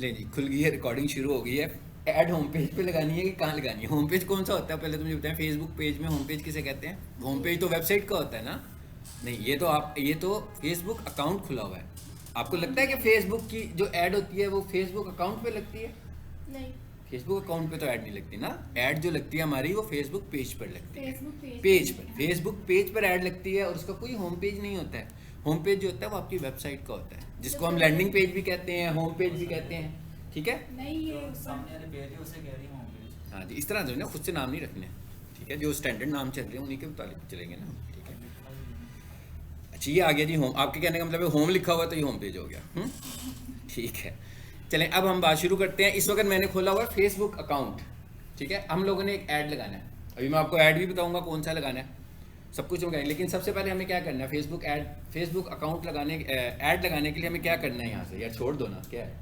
ले जी, खुल गई है, रिकॉर्डिंग शुरू हो गई है। ऐड होम पेज पे लगानी है कि कहाँ लगानी है? होम पेज कौन सा होता है पहले तो मुझे बताएं। फेसबुक पेज में होम पेज किसे कहते हैं? होम पेज तो वेबसाइट का होता है ना। नहीं, ये तो फेसबुक अकाउंट खुला हुआ है। आपको लगता है कि फेसबुक की जो ऐड होती है वो फेसबुक अकाउंट पे लगती है? नहीं, फेसबुक अकाउंट पे तो ऐड नहीं लगती ना। ऐड जो लगती है हमारी वो फेसबुक पेज पर लगती है। फेसबुक पेज पेज पर, फेसबुक पेज पर ऐड लगती है और उसका कोई होम पेज नहीं होता है। होम पेज जो होता है वो आपकी वेबसाइट का होता है, जिसको हम लैंडिंग पेज भी कहते हैं, होम पेज भी कहते हैं। ठीक है। नहीं, ये जो सामने वाले पेज है उसे कह रही हूँ होम पेज। हाँ जी, इस तरह से ना खुद से नाम नहीं रखने। ठीक है, जो स्टैंडर्ड नाम चल रहे हैं उन्हीं के मुताबिक चलेंगे ना। ठीक है। अच्छा, ये आ गया जी होम। आपके कहने का मतलब है होम लिखा हुआ तो ये होम पेज हो गया। ठीक है। चलें, अब हम बात शुरू करते हैं। इस वक्त मैंने खोला हुआ है फेसबुक अकाउंट। ठीक है, हम लोगों ने एक ऐड लगाना है। अभी मैं आपको ऐड भी बताऊंगा कौन सा लगाना है, सब कुछ हम करेंगे। लेकिन सबसे पहले हमें क्या करना है? फेसबुक अकाउंट लगाने, ऐड लगाने के लिए हमें क्या करना है? यहाँ से यार छोड़ दो ना, क्या है?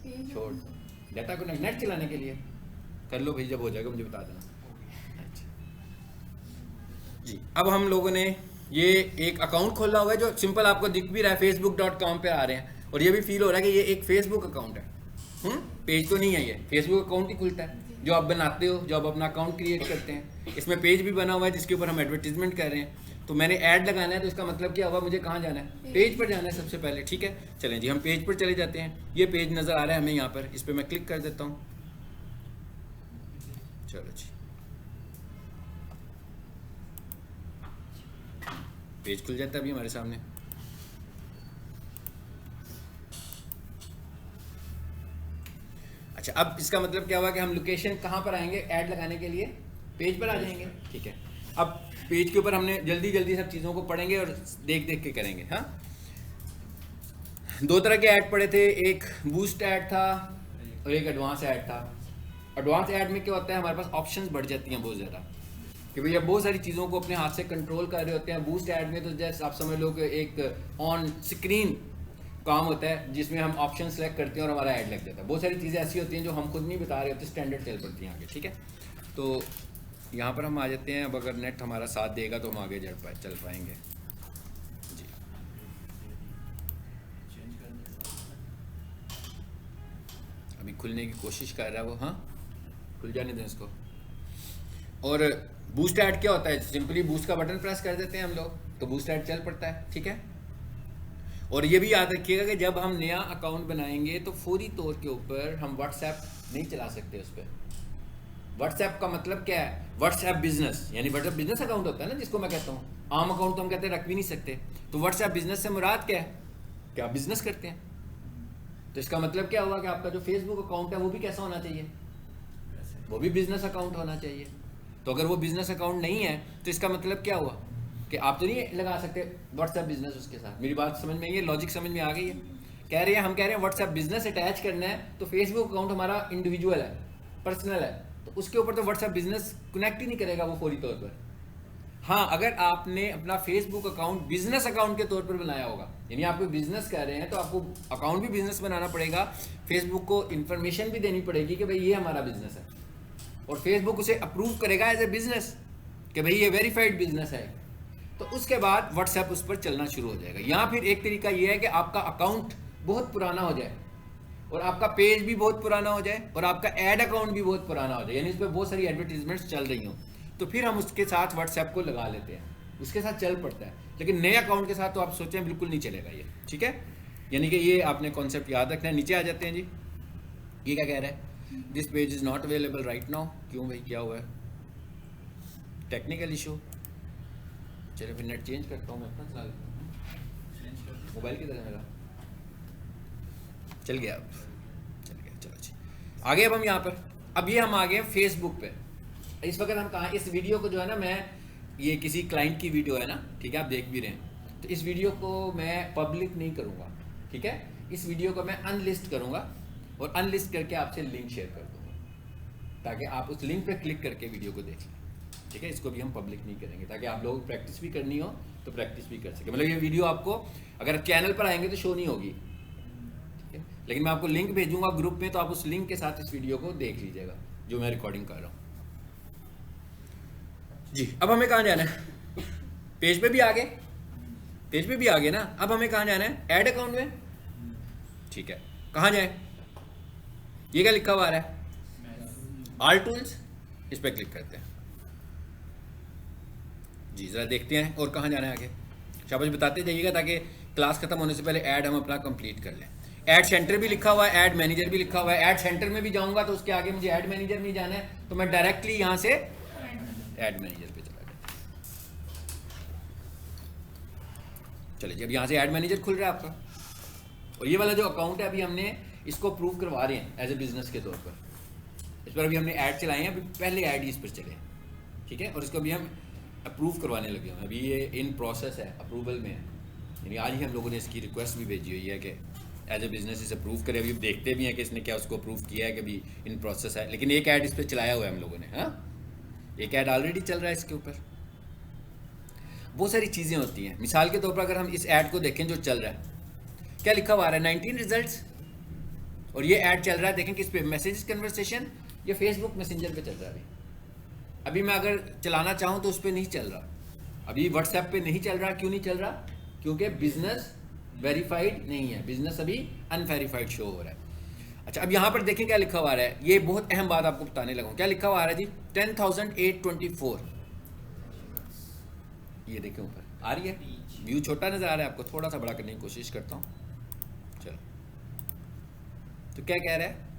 पेज छोड़ दो डाटा को, नेट चलाने के लिए कर लो भाई, जब हो जाएगा मुझे बता देना। अच्छा जी, अब हम लोगों ने ये एक अकाउंट खोला हुआ है जो सिंपल आपको दिख भी रहा है, facebook.com पे आ रहे हैं और ये भी फील हो रहा है कि ये एक फेसबुक अकाउंट है। पेज तो नहीं है, ये फेसबुक अकाउंट ही खुलता है जो आप बनाते हो, जो आप अपना अकाउंट क्रिएट करते हैं। इसमें पेज भी बना हुआ है जिसके ऊपर हम एडवर्टीजमेंट कर रहे हैं। तो मैंने ऐड लगाना है तो इसका मतलब क्या होगा? मुझे कहाँ जाना है? पेज पर जाना है सबसे पहले। ठीक है, चलें जी, हम पेज पर चले जाते हैं। ये पेज नज़र आ रहा है हमें यहाँ पर, इस पर मैं क्लिक कर देता हूँ। चलो जी, पेज खुल जाता है अभी हमारे सामने। अच्छा, अब इसका मतलब क्या हुआ कि हम लोकेशन कहाँ पर आएंगे ऐड लगाने के लिए? पेज पर आ जाएंगे। ठीक है, अब पेज के ऊपर हमने जल्दी जल्दी सब चीज़ों को पढ़ेंगे और देख देख के करेंगे। हाँ, दो तरह के ऐड पढ़े थे, एक बूस्ट ऐड था और एक एडवांस ऐड था। एडवांस ऐड में क्या होता है? हमारे पास ऑप्शंस बढ़ जाती हैं बहुत ज़्यादा, कि भैया बहुत सारी चीज़ों को अपने हाथ से कंट्रोल कर रहे होते हैं। बूस्ट ऐड में तो जैसे आप समझ लो कि एक ऑन स्क्रीन काम होता है जिसमें हम ऑप्शन सेलेक्ट करते हैं और हमारा ऐड लग जाता है। बहुत सारी चीज़ें ऐसी होती हैं जो हम खुद नहीं बता रहे होते, स्टैंडर्ड चल पड़ती हैं आगे। ठीक है, तो यहाँ पर हम आ जाते हैं। अब अगर नेट हमारा साथ देगा तो हम आगे चल पाएंगे जी। अभी खुलने की कोशिश कर रहा है वो। हाँ, खुल जाने दें इसको। और बूस्ट ऐड क्या होता है? सिंपली बूस्ट का बटन प्रेस कर देते हैं हम लोग तो बूस्ट ऐड चल पड़ता है। ठीक है, और ये भी याद रखिएगा कि जब हम नया अकाउंट बनाएंगे तो फौरी तौर के ऊपर हम व्हाट्सएप नहीं चला सकते उस पर। व्हाट्सएप का मतलब क्या है? व्हाट्सएप बिजनेस, यानी व्हाट्सएप बिजनेस अकाउंट होता है ना जिसको मैं कहता हूँ। आम अकाउंट तो हम कहते हैं रख भी नहीं सकते। तो व्हाट्सएप बिजनेस से मुराद क्या है? क्या आप बिजनेस करते हैं? तो इसका मतलब क्या हुआ कि आपका जो फेसबुक अकाउंट है वो भी कैसा होना चाहिए? वो भी बिजनेस अकाउंट होना चाहिए। तो अगर वो बिजनेस अकाउंट नहीं है तो इसका मतलब क्या हुआ कि आप तो नहीं लगा सकते व्हाट्सएप बिजनेस उसके साथ। मेरी बात समझ में आई है? लॉजिक समझ में आ गई है? हम कह रहे हैं व्हाट्सएप बिजनेस अटैच करना है तो फेसबुक अकाउंट हमारा इंडिविजुअल है, पर्सनल है, तो उसके ऊपर तो व्हाट्सएप बिजनेस कनेक्ट ही नहीं करेगा वो फौरी तौर पर। हाँ, अगर आपने अपना फेसबुक अकाउंट बिजनेस अकाउंट के तौर पर बनाया होगा, यानी आप कोई बिजनेस कर रहे हैं तो आपको अकाउंट भी बिजनेस बनाना पड़ेगा। फेसबुक को इन्फॉर्मेशन भी देनी पड़ेगी कि भाई ये हमारा बिजनेस है, और फेसबुक उसे अप्रूव करेगा एज ए बिजनेस कि भाई ये वेरीफाइड बिजनेस है। तो उसके बाद व्हाट्सएप उस पर चलना शुरू हो जाएगा। या फिर एक तरीका ये है कि आपका अकाउंट बहुत पुराना हो जाए और आपका पेज भी बहुत पुराना हो जाए और आपका ऐड अकाउंट भी बहुत पुराना हो जाए, यानी इस पर बहुत सारी एडवर्टीजमेंट्स चल रही हों, तो फिर हम उसके साथ व्हाट्सएप को लगा लेते हैं, उसके साथ चल पड़ता है। लेकिन नए अकाउंट के साथ तो आप सोचें बिल्कुल नहीं चलेगा ये। ठीक है, यानी कि ये आपने कॉन्सेप्ट याद रखना है। नीचे आ जाते हैं जी। ये क्या कह रहा है? This page is not available right now. क्यों भाई, क्या हुआ है? Technical issue. चलो फिर नेट चेंज करता हूँ, मैं अपना चला लेता हूँ। मोबाइल की तरह मेरा चल गया, अब चल गया। चलो जी, आगे अब हम यहाँ पर, अब ये हम आ गए फेसबुक पे। इस वक्त हम कहाँ? इस वीडियो को जो है ना, मैं ये किसी क्लाइंट की वीडियो है ना, ठीक है, आप देख भी रहे हैं, तो इस वीडियो को मैं पब्लिक नहीं करूँगा। ठीक है, इस वीडियो को मैं अनलिस्ट करूँगा और अनलिस्ट करके आपसे लिंक शेयर कर दूँगा ताकि आप उस लिंक पे क्लिक करके वीडियो को देख लें। ठीक है, इसको भी हम पब्लिक नहीं करेंगे ताकि आप लोग प्रैक्टिस भी करनी हो तो प्रैक्टिस भी कर सके। मतलब ये वीडियो आपको अगर चैनल पर आएंगे तो शो नहीं होगी, ठीक है, लेकिन मैं आपको लिंक भेजूंगा ग्रुप में, तो आप उस लिंक के साथ इस वीडियो को देख लीजिएगा जो मैं रिकॉर्डिंग कर रहा हूँ जी। अब हमें कहाँ जाना है? पेज पे भी आ गए, पेज पे भी आ गए ना। अब हमें कहाँ जाना है? ऐड अकाउंट में। ठीक है, कहाँ जाए? ये क्या लिखा हुआ आ रहा है? ऑल टूल्स, इस पर क्लिक करते हैं जी। ज़रा देखते हैं और कहाँ जाना है आगे। शाबाश, बताते जाइएगा ताकि क्लास खत्म होने से पहले ऐड हम अपना कंप्लीट कर लें। ऐड सेंटर भी लिखा हुआ है, ऐड मैनेजर भी लिखा हुआ है। ऐड सेंटर में भी जाऊंगा तो उसके आगे मुझे ऐड मैनेजर में जाना है, तो मैं डायरेक्टली यहाँ से ऐड मैनेजर पे चला गया। चलिए जी, अब यहाँ से ऐड मैनेजर खुल रहा है आपका, और ये वाला जो अकाउंट है अभी हमने इसको अप्रूव करवा रहे हैं एज ए बिजनेस के तौर पर। इस पर अभी हमने ऐड चलाए हैं, अभी पहले ऐड ही इस पर चले, ठीक है। और इसको अभी हम अप्रूव करवाने लगे हैं, अभी ये इन प्रोसेस है, अप्रूवल में है। यानी आज ही हम लोगों ने इसकी रिक्वेस्ट भी भेजी हुई है कि एज ए बिजनेस इसे अप्रूव करें। अभी देखते भी हैं कि इसने क्या उसको अप्रूव किया है कि अभी इन प्रोसेस है, लेकिन एक ऐड इस पर चलाया हुआ है हम लोगों ने। हाँ, एक ऐड ऑलरेडी चल रहा है इसके ऊपर। बहुत सारी चीज़ें होती हैं। मिसाल के तौर पर अगर हम इस ऐड को देखें जो चल रहा है, क्या लिखा हुआ आ रहा है? 19 रिजल्ट्स, और ये ऐड चल रहा है, देखें किस पे? मैसेज कन्वर्सेशन, ये फेसबुक मैसेंजर पे चल रहा है। अभी मैं अगर चलाना चाहूँ तो उस पर नहीं चल रहा, अभी व्हाट्सएप पे नहीं चल रहा। क्यों नहीं चल रहा? क्योंकि बिजनेस वेरीफाइड नहीं है, बिजनेस अभी अनवेरीफाइड शो हो रहा है। अच्छा, अब यहाँ पर देखें क्या लिखा हुआ आ रहा है। ये बहुत अहम बात आपको बताने लगा हूँ। क्या लिखा हुआ आ रहा है जी? 10,824। ये देखें ऊपर आ रही है, व्यू छोटा नजर आ रहा है आपको, थोड़ा सा बड़ा करने की कोशिश करता हूँ। चलो, तो क्या कह रहा है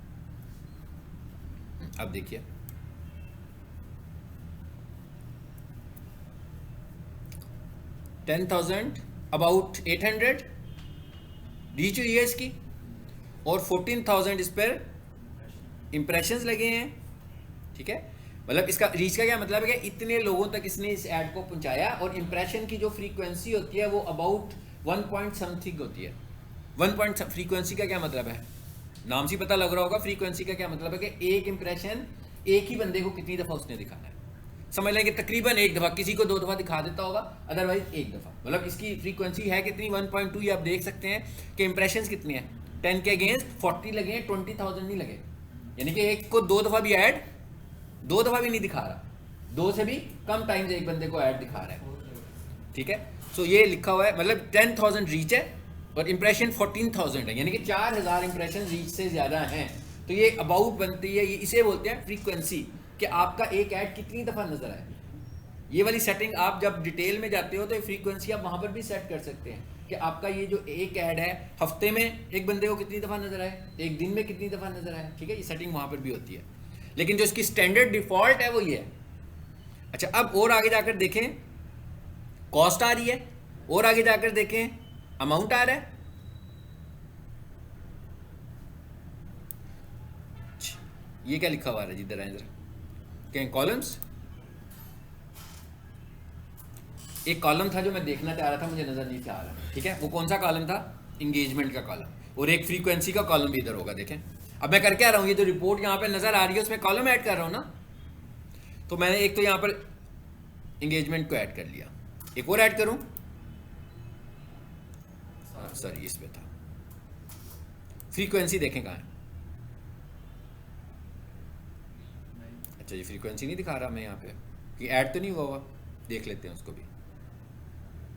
अब देखिए, अबाउट 800 रीच हुई है इसकी, और 14,000 इस पर इंप्रेशंस लगे हैं, ठीक है। मतलब इसका रीच का क्या मतलब है कि इतने लोगों तक इसने इस ऐड को पहुंचाया, और इंप्रेशन की जो फ्रीक्वेंसी होती है वो अबाउट 1 पॉइंट समथिंग होती है। 1 पॉइंट फ्रीक्वेंसी का क्या मतलब है? नाम से पता लग रहा होगा। फ्रीक्वेंसी का क्या मतलब है कि एक इंप्रेशन एक ही बंदे को कितनी दफ़ा उसने दिखाना है। समझ लें कि तकरीबन एक दफ़ा, किसी को 2 दफ़ा दिखा देता होगा, अदरवाइज एक दफ़ा। मतलब इसकी फ्रीक्वेंसी है कितनी? 1.2। ये आप देख सकते हैं कि इंप्रेशंस कितने हैं। 10 के अगेंस्ट 40 लगे हैं, 20,000 नहीं लगे। यानी कि एक को 2 दफ़ा भी ऐड, 2 दफ़ा भी नहीं दिखा रहा, 2 से भी कम टाइम्स एक बंदे को ऐड दिखा रहा है, ठीक है। सो ये लिखा हुआ है, मतलब 10,000 रीच है और इंप्रेशन 14,000 है, यानी कि 4,000 इंप्रेशन रीच से ज़्यादा हैं। तो ये अबाउट बनती है, ये इसे बोलते हैं फ्रीक्वेंसी, कि आपका एक ऐड कितनी दफ़ा नज़र आए। ये वाली सेटिंग आप जब डिटेल में जाते हो तो ये फ्रीक्वेंसी आप वहाँ पर भी सेट कर सकते हैं कि आपका ये जो एक ऐड है हफ्ते में एक बंदे को कितनी दफ़ा नज़र आए, एक दिन में कितनी दफ़ा नज़र आए, ठीक है। ये सेटिंग वहाँ पर भी होती है, लेकिन जो इसकी स्टैंडर्ड डिफ़ॉल्ट है वो ये है। अच्छा, अब और आगे जाकर देखें, कॉस्ट आ रही है, और आगे जाकर देखें अमाउंट आ रहा है। ये क्या लिखा हुआ है जी? जरा कहें कॉलम्स। एक कॉलम था जो मैं देखना चाह रहा था, मुझे नजर नहीं आ रहा, ठीक है। वो कौन सा कॉलम था? इंगेजमेंट का कॉलम, और एक फ्रीक्वेंसी का कॉलम भी इधर होगा। देखें अब मैं कर क्या रहा हूँ, ये जो रिपोर्ट यहाँ पे नजर आ रही है उसमें कॉलम ऐड कर रहा हूँ ना। तो मैंने एक तो यहाँ पर इंगेजमेंट को ऐड कर लिया, एक और ऐड करूँ, सॉरी इसमें था। फ्रीक्वेंसी देखें कहाँ है? अच्छा, ये फ्रीक्वेंसी नहीं दिखा रहा मैं यहाँ पे, कि ऐड तो नहीं हुआ हुआ। देख लेते हैं उसको भी।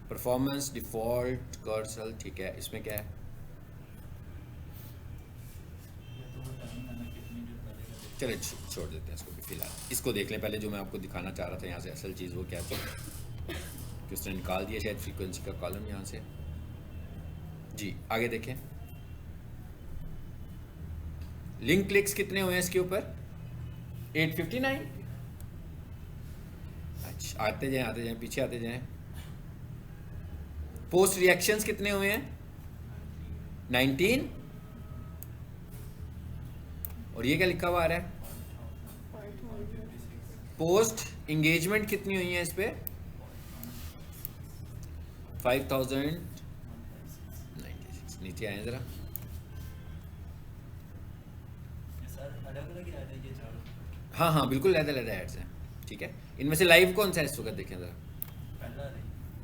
परफॉर्मेंस डिफ़ॉल्ट कर्सल, ठीक है। इसमें क्या है? चलिए छोड़ देते हैं इसको भी फिलहाल। इसको देख लें पहले, जो मैं आपको दिखाना चाह रहा था यहाँ से, असल चीज़ वो क्या थी कि उसने निकाल दिया शायद फ्रीक्वेंसी का कॉलम यहाँ से जी। आगे देखें, लिंक क्लिक्स कितने हुए हैं इसके ऊपर? 859। अच्छा, आते जाएं पीछे आते जाएं। पोस्ट रिएक्शंस कितने हुए हैं? 19। और ये क्या लिखा हुआ आ रहा है? पोस्ट इंगेजमेंट कितनी हुई है इस पे? 5,096। नीचे आए जरा। हाँ हाँ बिल्कुल, अलग एड्स हैं, ठीक है। इनमें से लाइव कौन सा है इस वक्त? देखें जरा,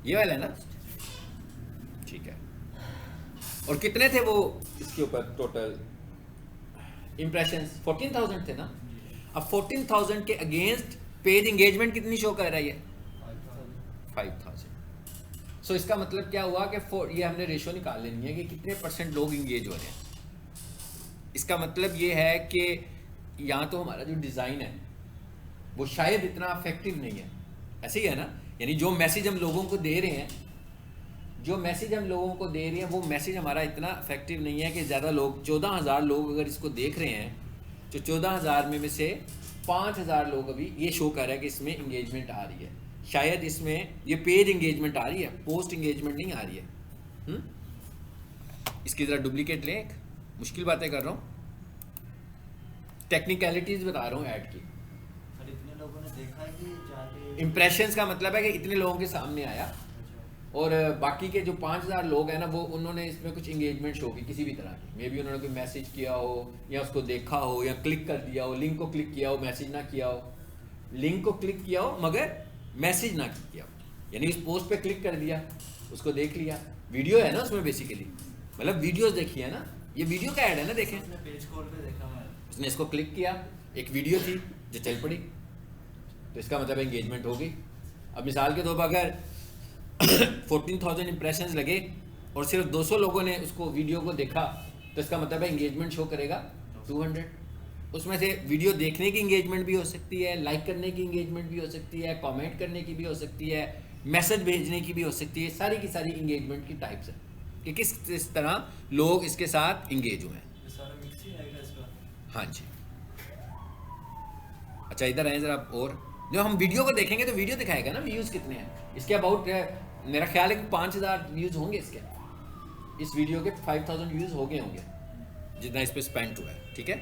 ये वाला है ना, ठीक है। और कितने थे वो इसके ऊपर टोटल इंप्रेशंस? 14,000 थे ना। अब 14,000 के अगेंस्ट पेज इंगेजमेंट कितनी शो कर रही है? 5,000। सो इसका मतलब क्या हुआ कि ये हमने रेशो निकाल लेनी है कि कितने % लोग इंगेज हो रहे हैं। इसका मतलब ये है कि यहाँ तो हमारा जो डिज़ाइन है वो शायद इतना अफेक्टिव नहीं है, ऐसे ही है ना। यानी जो मैसेज हम लोगों को दे रहे हैं, वो मैसेज हमारा इतना इफेक्टिव नहीं है कि ज़्यादा लोग, 14,000 लोग अगर इसको देख रहे हैं, तो 14,000 में से 5,000 लोग अभी ये शो कर रहा है कि इसमें इंगेजमेंट आ रही है। शायद इसमें ये पेज इंगेजमेंट आ रही है, पोस्ट इंगेजमेंट नहीं आ रही है। इसकी ज़रा डुप्लीकेट लें, मुश्किल बातें कर रहा हूँ, टेक्निकलिटीज़ बता रहा हूँ ऐड की। सर इतने लोगों ने देखा है कि जाके इम्प्रेशंस का मतलब है कि इतने लोगों के सामने आया, और बाकी के जो 5,000 लोग हैं ना, वो उन्होंने इसमें कुछ इंगेजमेट शो की किसी भी तरह की। मे बी उन्होंने कोई मैसेज किया हो, या उसको देखा हो, या क्लिक कर दिया हो, लिंक को क्लिक किया हो, मैसेज ना किया हो, लिंक को क्लिक किया हो मगर मैसेज ना किया हो, यानी इस पोस्ट पे क्लिक कर दिया, उसको देख लिया, वीडियो है ना उसमें बेसिकली, मतलब वीडियोस देखी है ना, ये वीडियो का ऐड है ना, देखें उसने पेज खोल के देखा मैं। उसने इसको क्लिक किया, एक वीडियो थी जो चल पड़ी, तो इसका मतलब एंगेजमेंट हो गई। अब मिसाल के तौर पर अगर 14,000 इंप्रेशंस लगे और सिर्फ 200 लोगों ने उसको वीडियो को देखा, तो इसका मतलब है एंगेजमेंट शो करेगा 200। उसमें से वीडियो देखने की इंगेजमेंट भी हो सकती है, लाइक करने की इंगेजमेंट भी हो सकती है, कमेंट करने की भी हो सकती है, मैसेज भेजने की भी हो सकती है। सारी की सारी इंगेजमेंट की टाइप्स है कि किस तरह लोग इसके साथ इंगेज हुए हैं। ये सारा मिक्स ही आएगा इसका। हाँ जी। अच्छा इधर आए ज़रा, और जो हम वीडियो को देखेंगे तो वीडियो दिखाएगा ना व्यूज़ कितने हैं इसके। अबाउट मेरा ख्याल है कि 5,000 व्यूज़ होंगे इसके, इस वीडियो के 5,000 व्यूज़ हो गए होंगे जितना इस पर स्पेंड हुआ है। ठीक है,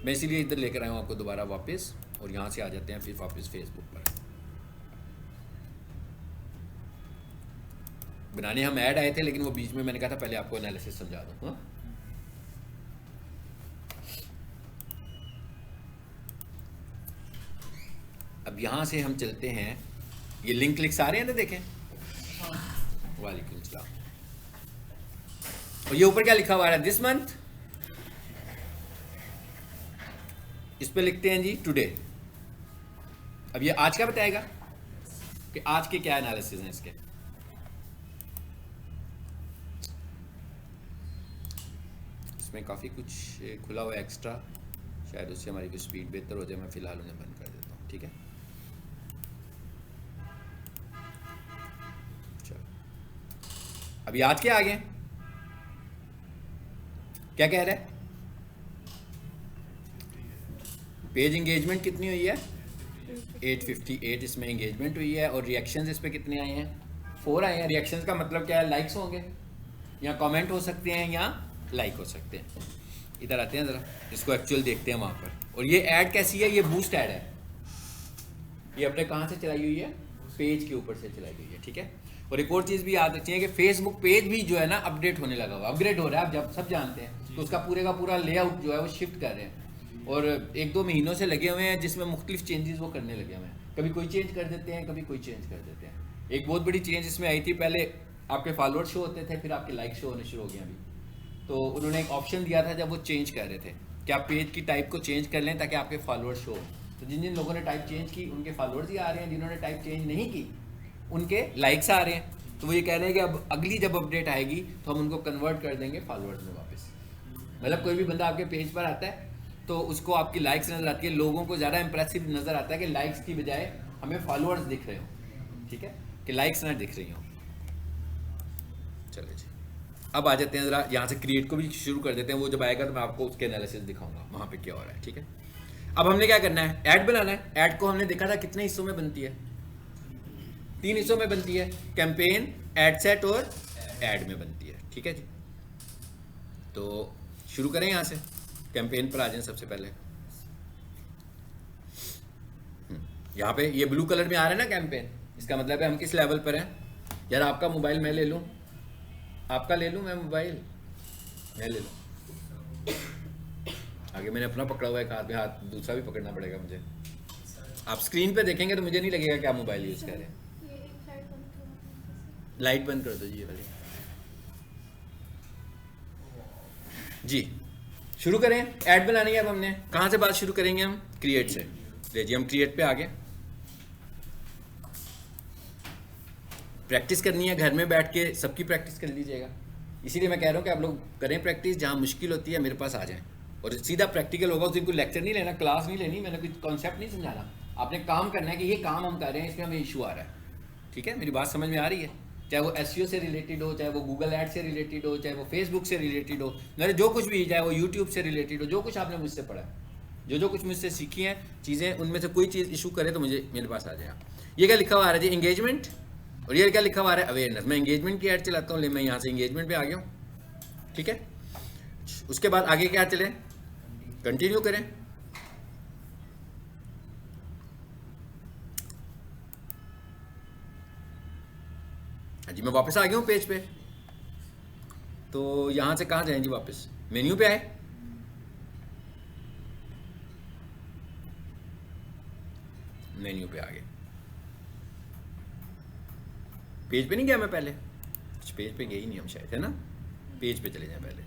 मैं इसीलिए इधर लेकर आया हूँ आपको दोबारा वापस, और यहाँ से आ जाते हैं फिर वापस फेसबुक पर। बनाने हम ऐड आए थे, लेकिन वो बीच में मैंने कहा था पहले आपको एनालिसिस समझा दूँ। हाँ, अब यहाँ से हम चलते हैं, ये लिंक क्लिक्स आ रहे हैं ना, देखें, वालेकुम सलाम। और ये ऊपर क्या लिखा हुआ है, दिस मंथ, इस पे लिखते हैं जी टुडे। अब ये आज का बताएगा कि आज के क्या एनालिसिस हैं इसके। इसमें काफ़ी कुछ खुला हुआ है एक्स्ट्रा, शायद उससे हमारी कुछ स्पीड बेहतर हो जाए। मैं फ़िलहाल उन्हें बंद कर देता हूँ। ठीक है, चलो अभी आज के आ गए, क्या कह रहे हैं, पेज इंगेजमेंट कितनी हुई है, 858 इसमें इंगेजमेंट हुई है, और रिएक्शंस इस पे कितने आए हैं, 4 आए हैं। रिएक्शंस का मतलब क्या है, लाइक्स होंगे या कमेंट हो सकते हैं या लाइक हो सकते हैं। इधर आते हैं ज़रा, इसको एक्चुअल देखते हैं वहाँ पर। और ये ऐड कैसी है, ये बूस्ट ऐड है, ये अपने कहाँ से चलाई हुई है, पेज के ऊपर से चलाई हुई है। ठीक है, और एक और चीज़ भी याद रखनी है कि फेसबुक पेज भी जो है ना अपडेट होने लगा हुआ, अपग्रेड हो रहा है, आप जब सब जानते हैं, तो उसका पूरे का पूरा लेआउट जो है वो शिफ्ट कर रहे हैं, और 1-2 महीनों से लगे हुए हैं जिसमें मुख्तलिफ चेंजेस वो करने लगे हुए हैं। कभी कोई चेंज कर देते हैं, कभी कोई चेंज कर देते हैं। एक बहुत बड़ी चेंज इसमें आई थी, पहले आपके फॉलोअर्स शो होते थे, फिर आपके लाइक शो होने शुरू हो गए अभी। तो उन्होंने एक ऑप्शन दिया था जब वो चेंज कर रहे थे कि आप पेज की टाइप को चेंज कर लें ताकि आपके फॉलोअर्स शो हो। तो जिन जिन लोगों ने टाइप चेंज की उनके फॉलोअर्स ही आ रहे हैं, जिन्होंने टाइप चेंज नहीं की उनके लाइक्स आ रहे हैं। तो वो ये कह रहे हैं कि अब अगली जब अपडेट आएगी तो हम उनको कन्वर्ट कर देंगे फॉलोअर्स में वापस। मतलब कोई भी बंदा आपके पेज पर आता है तो उसको आपकी लाइक्स नज़र आती है, लोगों को ज़्यादा इंप्रेसिव नज़र आता है कि लाइक्स की बजाय हमें फॉलोअर्स दिख रहे हो। ठीक है, कि लाइक्स ना दिख रही हो। चलो जी, अब आ जाते हैं ज़रा यहाँ से क्रिएट को भी शुरू कर देते हैं। वो जब आएगा तो मैं आपको उसके एनालिसिस दिखाऊंगा वहाँ पे क्या हो रहा है। ठीक है, अब हमने क्या करना है, ऐड बनाना है। ऐड को हमने देखा था कितने हिस्सों में बनती है, 3 हिस्सों में बनती है, कैंपेन, एड सेट और ऐड में बनती है। ठीक है जी, तो शुरू करें यहाँ से, कैंपेन पर आ जाएं सबसे पहले। यहाँ पे ये ब्लू कलर में आ रहा है ना कैंपेन, इसका मतलब है हम किस लेवल पर हैं। यार आपका मोबाइल मैं ले लूँ, आपका ले लूँ मैं मोबाइल, मैं ले लूँ। आगे मैंने अपना पकड़ा हुआ है, हाथ में हाथ दूसरा भी पकड़ना पड़ेगा मुझे। आप स्क्रीन पे देखेंगे तो मुझे नहीं लगेगा क्या मोबाइल यूज़ कर रहे हैं। लाइट बंद कर दो जी ये वाली। जी शुरू करें, ऐड बनानी है। अब हमने कहाँ से बात शुरू करेंगे, हम क्रिएट से। ले जी हम क्रिएट पे आ गए। प्रैक्टिस करनी है घर में बैठ के, सबकी प्रैक्टिस कर लीजिएगा। इसीलिए मैं कह रहा हूँ कि आप लोग करें प्रैक्टिस, जहाँ मुश्किल होती है मेरे पास आ जाएं और सीधा प्रैक्टिकल होगा। उस दिन कोई लेक्चर नहीं लेना, क्लास नहीं लेनी, मैंने कोई कॉन्सेप्ट नहीं समझाना, आपने काम करना है कि ये काम हम कर रहे हैं, इसमें हमें इशू आ रहा है। ठीक है, मेरी बात समझ में आ रही है? चाहे वो एसईओ से रिलेटेड हो, चाहे वो गूगल ऐड से रिलेटेड हो, चाहे वो फेसबुक से रिलेटेड हो, मेरे जो कुछ भी, चाहे वो यूट्यूब से रिलेटेड हो, जो कुछ आपने मुझसे पढ़ा है, जो कुछ मुझसे सीखी हैं चीज़ें, उनमें से कोई चीज़ इशू करे तो मुझे मेरे पास आ जाए। ये क्या लिखा हुआ आ रहा है जी? एंगेजमेंट। और ये क्या लिखा हुआ आ रहा है? अवेयरनेस। मैं एंगेजमेंट की ऐड चलाता हूँ, ले मैं यहाँ से एंगेजमेंट पे आ गया हूँ। ठीक है, उसके बाद आगे क्या चलें? कंटिन्यू करें। हाँ जी, मैं वापस आ गया हूँ पेज पे। तो यहाँ से कहाँ जाएं जी? वापस मेन्यू पे आए। मेन्यू पे आ गए। पेज पे नहीं गया मैं पहले? पेज पे गए ही नहीं हम शायद, है ना? पेज पे चले जाएं पहले।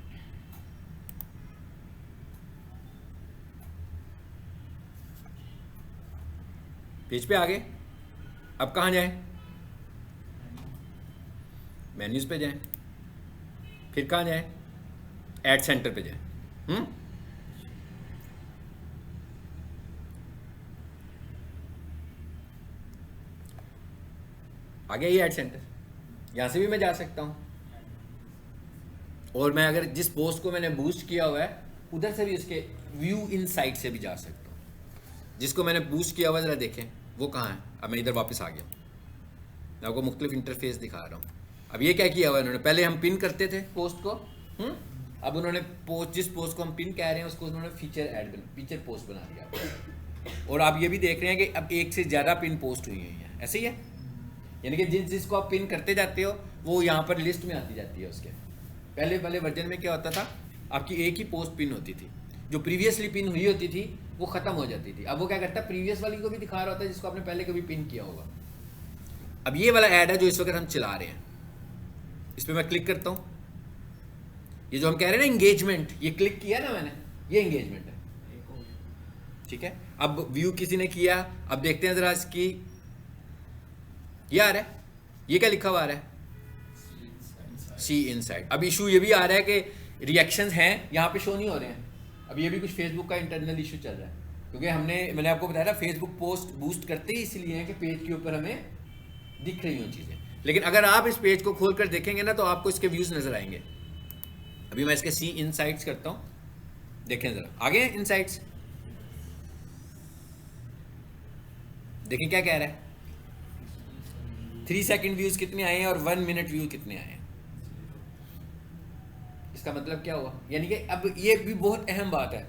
पेज पे आ गए, अब कहाँ जाएं? मेन्यूज पे जाएं, फिर कहाँ जाएं? ऐड सेंटर पे जाएं। आ गया ये ऐड सेंटर, यहाँ से भी मैं जा सकता हूँ। और मैं अगर जिस पोस्ट को मैंने बूस्ट किया हुआ है उधर से भी उसके व्यू इनसाइट से भी जा सकता हूँ। जिसको मैंने बूस्ट किया हुआ, ज़रा देखें वो कहाँ है। अब मैं इधर वापस आ गया, मैं आपको मुख्तलिफ इंटरफेस दिखा रहा हूँ। अब ये क्या किया हुआ है इन्होंने? पहले हम पिन करते थे पोस्ट को, अब उन्होंने पोस्ट, जिस पोस्ट को हम पिन कह रहे हैं उसको उन्होंने फीचर पोस्ट बना दिया। और आप ये भी देख रहे हैं कि अब एक से ज़्यादा पिन पोस्ट हुई हैं, ऐसे ही है। यानी कि जिसको आप पिन करते जाते हो वो यहाँ पर लिस्ट में आती जाती है उसके। पहले वर्जन में क्या होता था, आपकी एक ही पोस्ट पिन होती थी, जो प्रीवियसली पिन हुई होती थी वो ख़त्म हो जाती थी। अब वो क्या करता है, प्रीवियस वाली को भी दिखा रहा होता है जिसको आपने पहले कभी पिन किया होगा। अब ये वाला ऐड है जो इस वक्त हम चला रहे हैं, इस पर मैं क्लिक करता हूँ। ये जो हम कह रहे हैं ना एंगेजमेंट, ये क्लिक किया ना मैंने, ये एंगेजमेंट है। ठीक है, अब व्यू किसी ने किया, अब देखते हैं ज़रा इसकी। ये आ रहा है, ये क्या लिखा हुआ आ रहा है? सी इनसाइड। अब इशू ये भी आ रहा है कि रिएक्शंस हैं यहाँ पे शो नहीं हो रहे हैं। अब ये भी कुछ फेसबुक का इंटरनल इशू चल रहा है, क्योंकि मैंने आपको बताया था फेसबुक पोस्ट बूस्ट करते ही इसलिए है कि पेज के ऊपर हमें दिख रही हों चीज़ें। लेकिन अगर आप इस पेज को खोल कर देखेंगे ना तो आपको इसके व्यूज़ नज़र आएंगे। अभी मैं इसके सी इनसाइट्स करता हूँ, देखें ज़रा। आगे इनसाइट्स देखें क्या कह रहा है। 3 सेकंड व्यूज़ कितने आए हैं और 1 मिनट व्यू कितने आए हैं। इसका मतलब क्या हुआ? यानी कि अब ये भी बहुत अहम बात है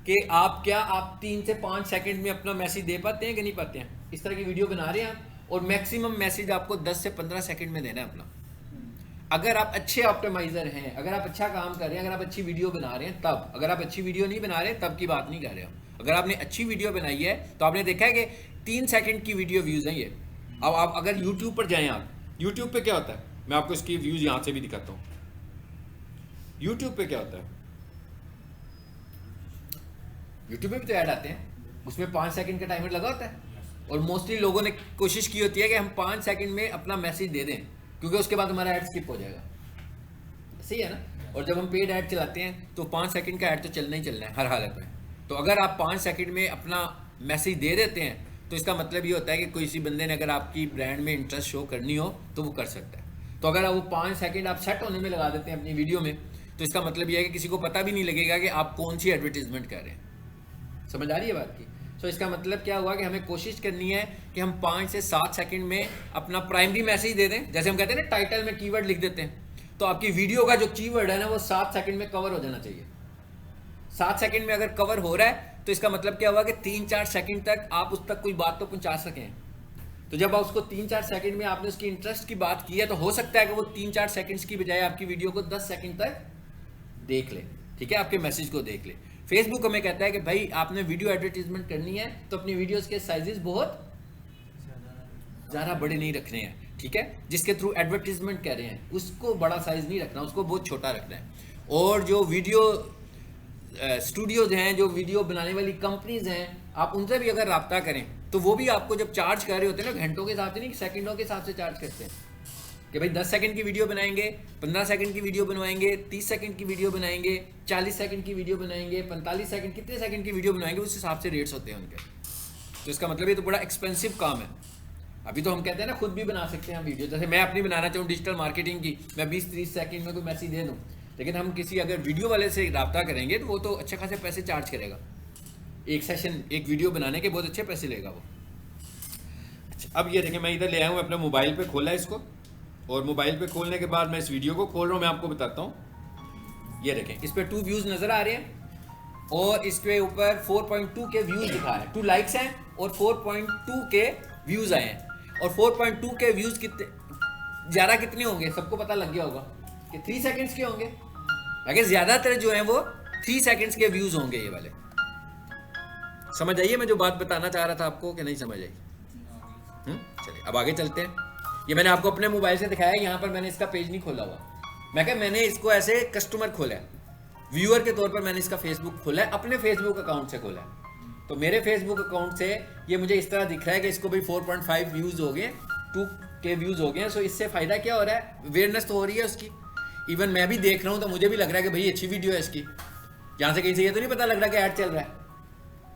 कि आप 3 से 5 सेकंड में अपना मैसेज दे पाते हैं कि नहीं पाते हैं। इस तरह की वीडियो बना रहे हैं आप, और मैक्सिमम मैसेज आपको 10 से 15 सेकंड में देना है अपना। अगर आप अच्छे ऑप्टिमाइजर हैं, अगर आप अच्छा काम कर रहे हैं, अगर आप अच्छी वीडियो बना रहे हैं तब। अगर आप अच्छी वीडियो नहीं बना रहे तब की बात नहीं कर रहे हो। अगर आपने अच्छी वीडियो बनाई है तो आपने देखा है कि 3 सेकंड की वीडियो व्यूज़ हैं ये। अब आप अगर यूट्यूब पर जाएं, आप यूट्यूब पे क्या होता है, मैं आपको इसकी व्यूज़ यहाँ से भी दिखाता हूँ। यूट्यूब पे क्या होता है, यूट्यूब पे भी तो ऐड आते हैं, उसमें 5 सेकंड का टाइमर लगा होता है। और मोस्टली लोगों ने कोशिश की होती है कि हम 5 सेकंड में अपना मैसेज दे दें, क्योंकि उसके बाद हमारा ऐड स्किप हो जाएगा। सही है ना? और जब हम पेड ऐड चलाते हैं तो 5 सेकंड का ऐड तो चलना ही चलना है हर हालत में। तो अगर आप 5 सेकंड में अपना मैसेज दे देते हैं तो इसका मतलब ये होता है कि किसी बंदे ने अगर आपकी ब्रांड में इंटरेस्ट शो करनी हो तो वो कर सकता है। तो अगर वो 5 सेकंड आप सेट होने में लगा देते हैं अपनी वीडियो में, तो इसका मतलब ये है कि किसी को पता भी नहीं लगेगा कि आप कौन सी एडवर्टीजमेंट कर रहे हैं। समझ आ रही है बात की? तो इसका मतलब क्या हुआ कि हमें कोशिश करनी है कि हम 5 से 7 सेकंड में अपना प्राइमरी मैसेज दे दें। जैसे हम कहते हैं ना टाइटल में कीवर्ड लिख देते हैं, तो आपकी वीडियो का जो कीवर्ड है ना वो 7 सेकंड में कवर हो जाना चाहिए। 7 सेकंड में अगर कवर हो रहा है तो इसका मतलब क्या हुआ कि 3-4 सेकंड तक आप उस तक कोई बात तो पहुंचा सकें। तो जब आप उसको 3-4 सेकंड में आपने उसकी इंटरेस्ट की बात की है तो हो सकता है कि वो 3-4 सेकंड्स की बजाय आपकी वीडियो को 10 सेकंड तक देख ले। ठीक है, आपके मैसेज को देख ले। फेसबुक हमें कहता है कि भाई आपने वीडियो एडवर्टीजमेंट करनी है तो अपनी वीडियोस के साइजेस बहुत ज़्यादा बड़े नहीं रखने हैं। ठीक है, जिसके थ्रू एडवर्टीजमेंट कर रहे हैं उसको बड़ा साइज नहीं रखना, उसको बहुत छोटा रखना है। और जो वीडियो स्टूडियोज हैं, जो वीडियो बनाने वाली कंपनीज हैं, आप उनसे भी अगर रब्ता करें तो वो भी आपको जब चार्ज कर रहे होते हैं ना, घंटों के हिसाब से नहीं, सेकंडों के हिसाब से चार्ज करते हैं कि भाई 10 सेकंड की वीडियो बनाएंगे, 15 सेकंड की वीडियो बनवाएंगे, 30 सेकंड की वीडियो बनाएंगे, 40 सेकंड की वीडियो बनाएंगे, 45 सेकंड, कितने सेकंड की वीडियो बनाएंगे उस हिसाब से रेट्स होते हैं उनके। तो इसका मतलब ये तो बड़ा एक्सपेंसिव काम है। अभी तो हम कहते हैं ना खुद भी बना सकते हैं हम वीडियो, जैसे मैं अपनी बनाना चाहूँ डिजिटल मार्केटिंग की, मैं 20-30 सेकंड में कोई मैसेज दे दूँ, लेकिन हम किसी अगर वीडियो वाले से रब्ता करेंगे तो वो तो अच्छे खासे पैसे चार्ज करेगा, एक सेशन एक वीडियो बनाने के बहुत अच्छे पैसे लेगा वो। अच्छा, अब ये देखें मैं इधर ले आया हूँ, अपने मोबाइल पे खोला है इसको, और मोबाइल पे खोलने के बाद मैं इस वीडियो को खोल रहा हूँ, मैं आपको बताता हूँ। ये देखें इस पर 2 व्यूज़ नज़र आ रहे हैं और इसके ऊपर 4.2 के व्यूज़ दिखा रहे हैं, 2 लाइक्स हैं और 4.2 के व्यूज़ आए हैं। और 4.2 के व्यूज़ कितने ज़्यादा कितने होंगे सबको पता लग गया होगा कि 3 सेकंड्स के होंगे, अगर ज़्यादातर जो हैं वो 3 सेकंड्स के व्यूज़ होंगे ये वाले। समझ आइए मैं जो बात बताना चाह रहा था आपको कि नहीं समझ आई? चलिए अब आगे चलते हैं। ये मैंने आपको अपने मोबाइल से दिखाया, यहाँ पर मैंने इसका पेज नहीं खोला हुआ, मैं क्या मैंने इसको ऐसे कस्टमर खोला है, व्यूअर के तौर पर मैंने इसका फेसबुक खोला है, अपने फेसबुक अकाउंट से खोला है। तो मेरे फेसबुक अकाउंट से ये मुझे इस तरह दिख रहा है कि इसको भाई 4.5 व्यूज़ हो गए, 2K व्यूज़ हो गए। सो इससे फ़ायदा क्या हो रहा है, अवेयरनेस तो हो रही है उसकी। इवन मैं भी देख रहा हूँ तो मुझे भी लग रहा है कि भाई अच्छी वीडियो है इसकी, यहाँ से कहीं से ये तो नहीं पता लग रहा कि ऐड चल रहा है।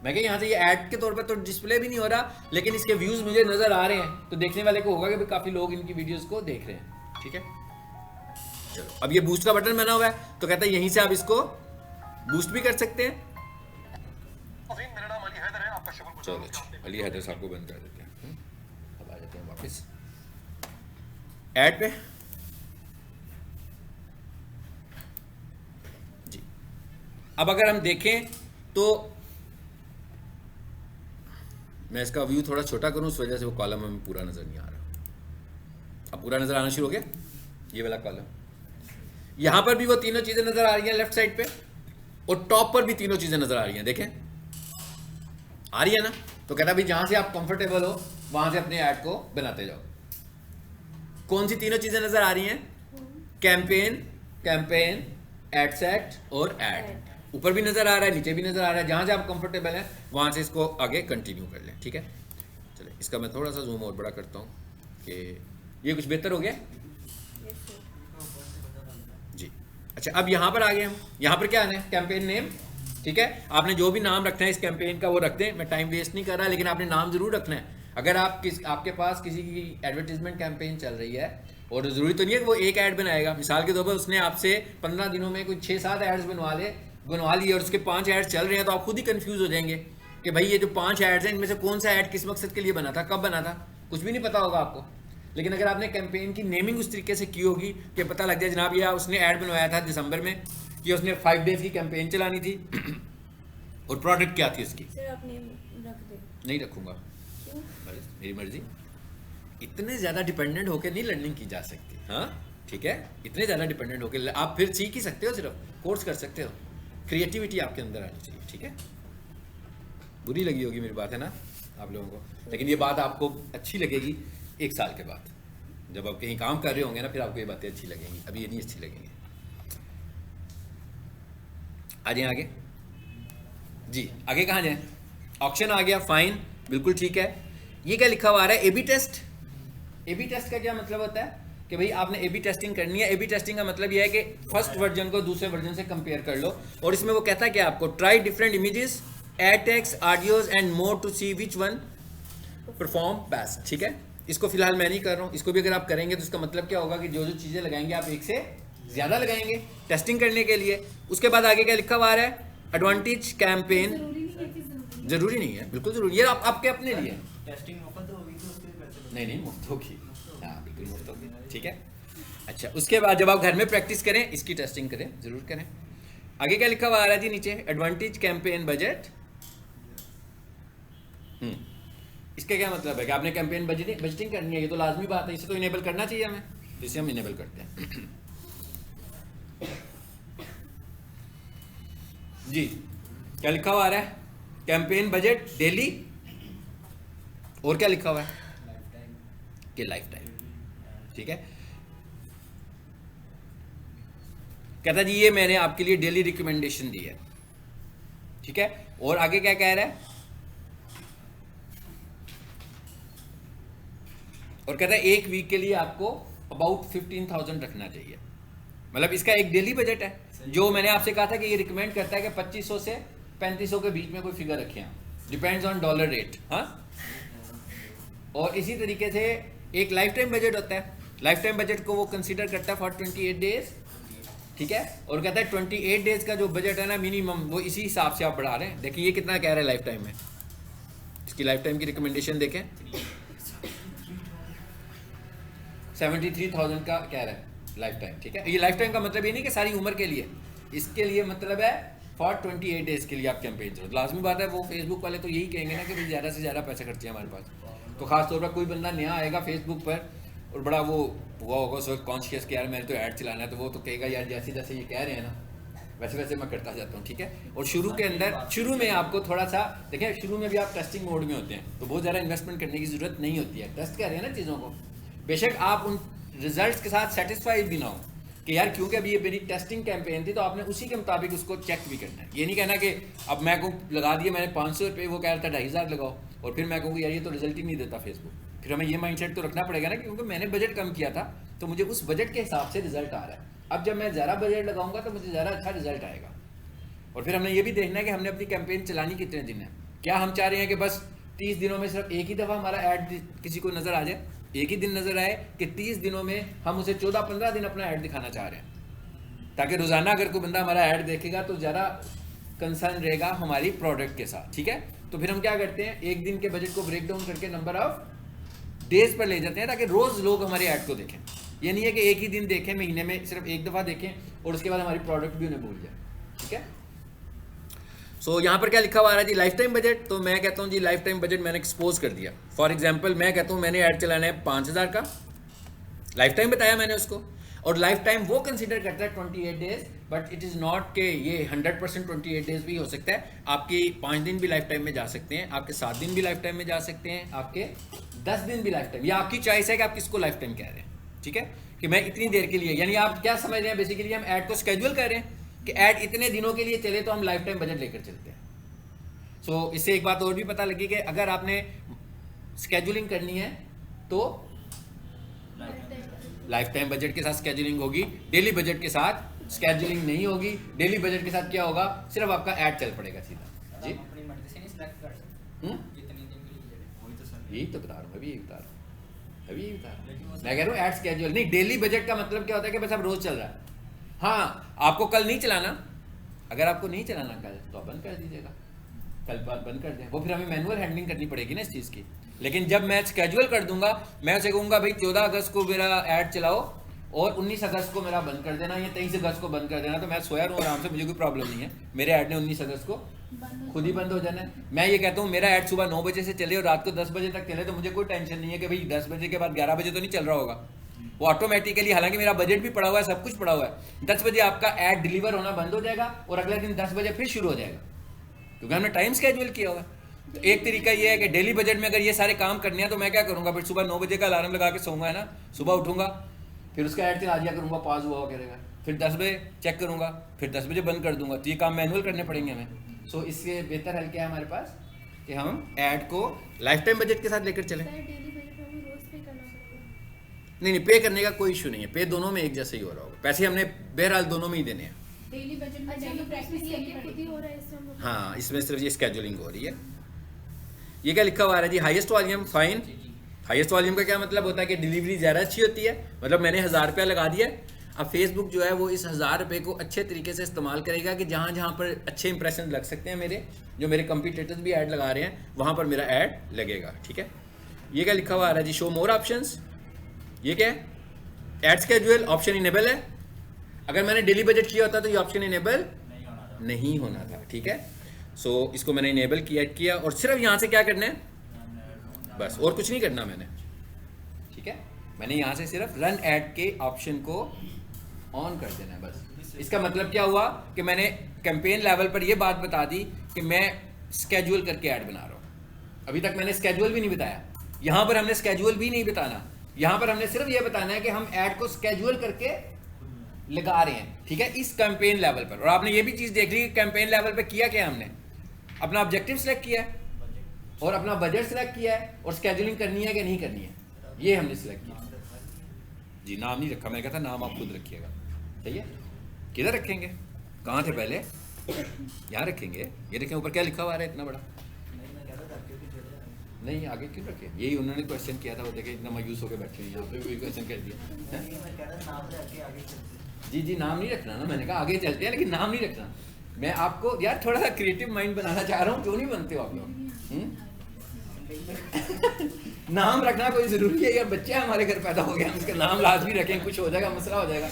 मैं क्या यहाँ से ये ऐड के तौर पर तो डिस्प्ले भी नहीं हो रहा, लेकिन इसके व्यूज़ मुझे नज़र आ रहे हैं, तो देखने वाले को होगा कि भाई काफ़ी लोग इनकी वीडियोज़ को देख रहे हैं। ठीक है, चलो अब ये बूस्ट का बटन बना हुआ है, तो कहता है यहीं से आप इसको बूस्ट भी कर सकते हैं। चलो अली हैदर साहब को बंद कर देते हैं। अब आ जाते हैं वापस ऐड पे। जी अब अगर हम देखें तो मैं इसका व्यू थोड़ा छोटा करूं, उस वजह से वो कॉलम हमें पूरा नज़र नहीं आ रहा। अब पूरा नज़र आना शुरू हो गया, ये वाला कॉलम। यहाँ पर भी वो तीनों चीज़ें नज़र आ रही हैं लेफ्ट साइड पे, और टॉप पर भी तीनों चीज़ें नज़र आ रही हैं, देखें आ रही है ना। तो कहता भाई जहाँ से आप कंफर्टेबल हो वहाँ से अपने ऐड को बनाते जाओ। कौन सी तीनों चीज़ें नज़र आ रही हैं, कैंपेन, कैंपेन, एड सेट और ऐड। ऊपर भी नज़र आ रहा है, नीचे भी नज़र आ रहा है, जहाँ से आप कंफर्टेबल हैं वहाँ से इसको आगे कंटिन्यू कर लें। ठीक है, चलिए इसका मैं थोड़ा सा जूम और बड़ा करता हूँ कि ये कुछ बेहतर हो गया जी। अच्छा अब यहाँ पर आ गए हम, यहाँ पर क्या आना है, कैंपेन नेम। ठीक है, आपने जो भी नाम रखना है इस कैंपेन का वो रख दें, मैं टाइम वेस्ट नहीं कर रहा, लेकिन आपने नाम ज़रूर रखना है। अगर आपके पास किसी की एडवर्टीजमेंट कैंपेन चल रही है, और ज़रूरी तो नहीं है कि वो एक ऐड बनाएगा, मिसाल के तौर पर उसने आपसे 15 दिनों में कोई 6-7 ऐड्स बनवा लिए और उसके 5 ऐड्स चल रहे हैं, तो आप खुद ही कंफ्यूज हो जाएंगे कि भाई ये जो 5 ऐड्स हैं इनमें से कौन सा ऐड किस मकसद के लिए बना था, कब बना था, कुछ भी नहीं पता होगा आपको। लेकिन अगर आपने कैंपेन की नेमिंग उस तरीके से की होगी कि पता लग जाए जनाब ये उसने ऐड बनवाया था दिसंबर में, कि उसने 5 डेज़ की कैंपेन चलानी थी और प्रोडक्ट क्या थी उसकी। सर आप नेम रख दें। नहीं रखूँगा, मेरी मर्जी। इतने ज़्यादा डिपेंडेंट होकर नहीं लर्निंग की जा सकती। हाँ ठीक है, इतने ज़्यादा डिपेंडेंट होकर आप फिर सीख ही सकते हो, सिर्फ कोर्स कर सकते हो, क्रिएटिविटी आपके अंदर आनी चाहिए। ठीक है, बुरी लगी होगी मेरी बात है ना आप लोगों को, लेकिन ये बात आपको अच्छी लगेगी 1 साल के बाद, जब आप कहीं काम कर रहे होंगे ना, फिर आपको ये बातें अच्छी लगेंगी, अभी ये नहीं अच्छी लगेंगी। आ जाए आगे जी, आगे कहाँ जाए, ऑप्शन आ गया, फाइन, बिल्कुल ठीक है। ये क्या लिखा हुआ आ रहा है, एबी टेस्ट। एबी टेस्ट का क्या मतलब होता है कि भाई आपने एबी टेस्टिंग करनी है। एबी टेस्टिंग का मतलब यह है कि फर्स्ट वर्जन को दूसरे वर्जन से कंपेयर कर लो, और इसमें वो कहता है कि आपको try different images, add text, audios and more to see which one perform best. ठीक है, इसको फिलहाल मैं नहीं कर रहा हूँ, इसको भी अगर आप करेंगे तो इसका मतलब क्या होगा कि जो जो चीज़ें लगाएंगे आप एक से ज़्यादा लगाएंगे टेस्टिंग करने के लिए। उसके बाद आगे क्या लिखा हुआ है, एडवांटेज कैंपेन। जरूरी नहीं है, बिल्कुल जरूरी, ये आपके अपने लिए। टेस्टिंग मुफ्त होगी तो उसके पैसे नहीं मुफ्त होगी, हाँ बिल्कुल मुफ्त होगी। ठीक है, अच्छा उसके बाद जब आप घर में प्रैक्टिस करें इसकी टेस्टिंग करें, जरूर करें। आगे क्या लिखा हुआ आ रहा है जी नीचे, एडवांटेज कैंपेन बजट। इसका क्या मतलब है कि आपने कैंपेन बजटिंग करनी है, ये तो लाजमी बात है, इसे तो इनेबल करना चाहिए हमें, इसे हम इनेबल करते हैं जी। क्या लिखा हुआ आ रहा है, कैंपेन बजट डेली, और क्या लिखा हुआ है कि लाइफ टाइम। ठीक है, कहता जी ये मैंने आपके लिए डेली रिकमेंडेशन दी है। ठीक है, और आगे क्या कह रहा है, और कहता है 1 वीक के लिए आपको अबाउट 15,000 रखना चाहिए। मतलब इसका एक डेली बजट है, जो मैंने आपसे कहा था कि ये रिकमेंड करता है कि 2500 से 3500 के बीच में कोई फिगर रखें आप, डिपेंड्स ऑन डॉलर रेट। हाँ, और इसी तरीके से एक लाइफ टाइम बजट होता है। लाइफ टाइम बजट को वो कंसीडर करता है फॉर 28 डेज, ठीक है, और कहता है 28 डेज का जो बजट है ना मिनिमम, वो इसी हिसाब से आप बढ़ा रहे हैं। देखिए ये कितना कह रहा है लाइफ टाइम में, इसकी लाइफ टाइम की रिकमेंडेशन देखें, 73,000 का कह रहा है लाइफ टाइम, ठीक है। ये लाइफ टाइम का मतलब ये नहीं कि सारी उम्र के लिए, इसके लिए मतलब है फॉर 28 डेज के लिए आप कैंपेन चलो। लाजमी बात है वो फेसबुक वाले तो यही कहेंगे ना कि भाई ज़्यादा से ज़्यादा पैसे खर्चे हमारे पास। तो खासतौर पर कोई बंदा नया आएगा फेसबुक पर और बड़ा वो हुआ होगा उस वक्त कॉन्शियस कि यार मैंने तो ऐड चलाना है, तो वो तो कहेगा यार जैसे जैसे ये कह रहे हैं ना वैसे वैसे मैं करता जाता हूँ, ठीक है। और शुरू के अंदर, शुरू में आपको थोड़ा सा देखिए, शुरू में भी आप टेस्टिंग मोड में होते हैं तो बहुत ज़्यादा इन्वेस्टमेंट करने की ज़रूरत नहीं होती है। टेस्ट कर रहे हैं ना चीज़ों को, बेशक आप उन रिजल्ट्स के साथ सेटिस्फाइड भी ना हो कि यार क्योंकि अभी ये मेरी टेस्टिंग कैंपेन थी, तो आपने उसी के मुताबिक उसको चेक भी करना है। ये नहीं कहना कि अब मैं को लगा दिया मैंने 500 रुपये, वो कह रहा था 2,500 लगाओ, और फिर मैं कहूँगा यार ये तो रिजल्ट ही नहीं देता फेसबुक। फिर हमें ये माइंडसेट तो रखना पड़ेगा ना, क्योंकि मैंने बजट कम किया था तो मुझे उस बजट के हिसाब से रिजल्ट आ रहा है। अब जब मैं ज़्यादा बजट लगाऊंगा तो मुझे ज़्यादा अच्छा रिजल्ट आएगा। और फिर हमने ये भी देखना है कि हमने अपनी कैंपेन चलानी कितने दिन है। क्या हम चाह रहे हैं कि बस 30 दिनों में सिर्फ एक ही दफ़ा हमारा ऐड किसी को नज़र आ जाए, एक ही दिन नज़र आए, कि 30 दिनों में हम उसे 14-15 दिन अपना ऐड दिखाना चाह रहे हैं, ताकि रोज़ाना अगर कोई बंदा हमारा ऐड देखेगा तो ज़्यादा कंसर्न रहेगा हमारी प्रोडक्ट के साथ, ठीक है। तो फिर हम क्या करते हैं, एक दिन के बजट को ब्रेक डाउन करके नंबर ऑफ डेज पर ले जाते हैं, ताकि रोज़ लोग हमारे ऐड को देखें। ये नहीं है कि एक ही दिन देखें, महीने में सिर्फ एक दफ़ा देखें और उसके बाद हमारी प्रोडक्ट भी उन्हें भूल जाए, ठीक है। सो यहाँ पर क्या लिखा हुआ आ रहा है जी, लाइफ टाइम बजट। तो मैं कहता हूँ जी लाइफ टाइम बजट मैंने एक्सपोज कर दिया। फॉर एग्जांपल मैं कहता हूँ मैंने ऐड चलाना है 5,000 का, लाइफ टाइम बताया मैंने उसको, और लाइफ टाइम वो कंसीडर करता है 28 days, but it is not के ये 100% 28 डेज भी हो सकता है। आपकी 5 दिन भी लाइफ टाइम में जा सकते हैं, आपके 7 दिन भी लाइफ टाइम में जा सकते हैं, आपके 10 दिन भी लाइफ टाइम, या आपकी चॉइस है कि आप किसको लाइफ टाइम कह रहे हैं, ठीक है, कि मैं इतनी देर के लिए, यानी आप क्या समझ रहे हैं बेसिकली हम ऐड को स्केड्यूल कर रहे हैं कि ऐड इतने दिनों के लिए चले तो हम लाइफ टाइम बजट लेकर चलते हैं। सो इससे एक बात और भी पता लगी कि अगर आपने स्केड्यूलिंग करनी है तो लाइफ टाइम बजट के साथ स्केड्यूलिंग होगी, डेली बजट के साथ स्केड्यूलिंग नहीं होगी। डेली बजट के साथ क्या होगा, सिर्फ आपका ऐड चल पड़ेगा सीधा जी। यही तो बता रहा हूँ, अभी बता रहा हूँ, मैं कह रहा हूँ ऐड स्केड्यूल नहीं। डेली बजट का मतलब क्या होता है कि बस अब रोज चल रहा है। हाँ, आपको कल नहीं चलाना, अगर आपको नहीं चलाना कल तो आप बंद कर दीजिएगा, कल बाद बंद कर दें, वो फिर हमें मैनुअल हैंडलिंग करनी पड़ेगी ना इस चीज़ की। लेकिन जब मैं स्केड्यूल कर दूंगा, मैं उसे कहूँगा भाई 14 अगस्त को मेरा ऐड चलाओ और 19 अगस्त को मेरा बंद कर देना, या 23 अगस्त को बंद कर देना, तो मैं सोया रहूँ आराम से, मुझे कोई प्रॉब्लम नहीं है। मेरे ऐड ने 19 अगस्त को खुद ही बंद हो जाना है। मैं ये कहता हूँ मेरा ऐड सुबह 9 बजे से चले और रात को 10 बजे तक चले, तो मुझे कोई टेंशन नहीं है कि भाई 10 बजे के बाद 11 बजे तो नहीं चल रहा होगा, वो ऑटोमेटिकली, हालांकि मेरा बजट भी पड़ा हुआ है, सब कुछ पड़ा हुआ है, 10 बजे आपका ऐड डिलीवर होना बंद हो जाएगा और अगले दिन 10 बजे फिर शुरू हो जाएगा, क्योंकि हमने टाइम स्केड्यूल किया हुआ है। तो एक तरीका ये है कि डेली बजट में अगर ये सारे काम करने हैं तो मैं क्या करूँगा, फिर सुबह 9 बजे का अलार्म लगा के सोऊंगा, है ना, सुबह उठूंगा, फिर उसका ऐड चला दिया करूँगा, पॉज हुआ करेगा, फिर 10 बजे चेक करूँगा, फिर 10 बजे बंद कर दूंगा। तो ये काम मैनुअल करने पड़ेंगे हमें। सो इससे बेहतर हल क्या है हमारे पास कि हम ऐड को लाइफ टाइम बजट के साथ लेकर चलें। नहीं, पे करने का कोई इशू नहीं है, पे दोनों में एक जैसे ही हो रहा होगा, पैसे हमने बहरहाल दोनों में ही देने हैं। डेली बजट में डेली प्रैक्टिस करके खुद ही हो रहा है इसमें। हाँ, इसमें सिर्फ ये स्केड्यूलिंग हो रही है। ये क्या लिखा हुआ है जी, highest volume fine. Highest volume का क्या मतलब होता है कि डिलीवरी ज़्यादा अच्छी होती है, मतलब मैंने 1000 रुपया लगा दिया, अब फेसबुक जो है वो इस 1000 रुपये को अच्छे तरीके से इस्तेमाल करेगा कि जहाँ जहाँ पर अच्छे इंप्रेशन लग सकते हैं मेरे, जो मेरे कंपटीटर्स भी ऐड लगा रहे हैं वहाँ पर मेरा ऐड लगेगा, ठीक है। ये क्या लिखा हुआ आ रहा है जी, शो मोर ऑप्शंस। ये क्या है, ऐड स्केड्यूल ऑप्शन इनेबल है। अगर मैंने डेली बजट किया होता तो ये ऑप्शन इनेबल नहीं होना था, ठीक है। सो इसको मैंने इनेबल किया और सिर्फ यहाँ से क्या करना है, बस और कुछ नहीं करना मैंने, ठीक है। मैंने यहाँ से सिर्फ रन ऐड के ऑप्शन को ऑन कर देना है बस। इसका मतलब क्या हुआ कि मैंने कैंपेन लेवल पर ये बात बता दी कि मैं स्केड्यूल करके ऐड बना रहा हूँ। अभी तक मैंने स्केड्यूल भी नहीं बताया, यहाँ पर हमने स्केड्यूल भी नहीं बताना, यहाँ पर हमने सिर्फ ये बताना है कि हम ऐड को स्केड्यूल करके लगा रहे हैं, ठीक है, इस कैंपेन लेवल पर। और आपने ये भी चीज़ देख ली कि कैंपेन लेवल पर किया क्या, हमने अपना ऑब्जेक्टिव सेलेक्ट किया है और अपना बजट सेलेक्ट किया है और स्केड्यूलिंग करनी है कि नहीं करनी है, ये हमने सेलेक्ट किया जी नाम नहीं रखा, मैं कहा था नाम आप खुद रखिएगा, सही है। किधर रखेंगे, कहाँ थे पहले, यहाँ रखेंगे। ये देखें ऊपर क्या लिखा हुआ है इतना बड़ा, नहीं मैं कह रहा था आपके भी जोड़े हैं। नहीं आगे क्यों रखे, यही उन्होंने क्वेश्चन किया था, वो देखे इतना मायूस होकर बैठे हैं यहाँ पे भी क्वेश्चन कर दिया हैं? नहीं मैं कह रहा नाम रख के आगे चलते हैं। जी जी नाम नहीं रखना ना, मैंने कहा आगे चलते हैं लेकिन नाम नहीं रखना। मैं आपको यार थोड़ा सा क्रिएटिव माइंड बनाना चाह रहा हूँ, क्यों नहीं बनते हो आप लोग? नाम रखना कोई ज़रूरी है यार, बच्चे हमारे घर पैदा हो गए हम इसका नाम लाजमी रखें, कुछ हो जाएगा मसला हो जाएगा,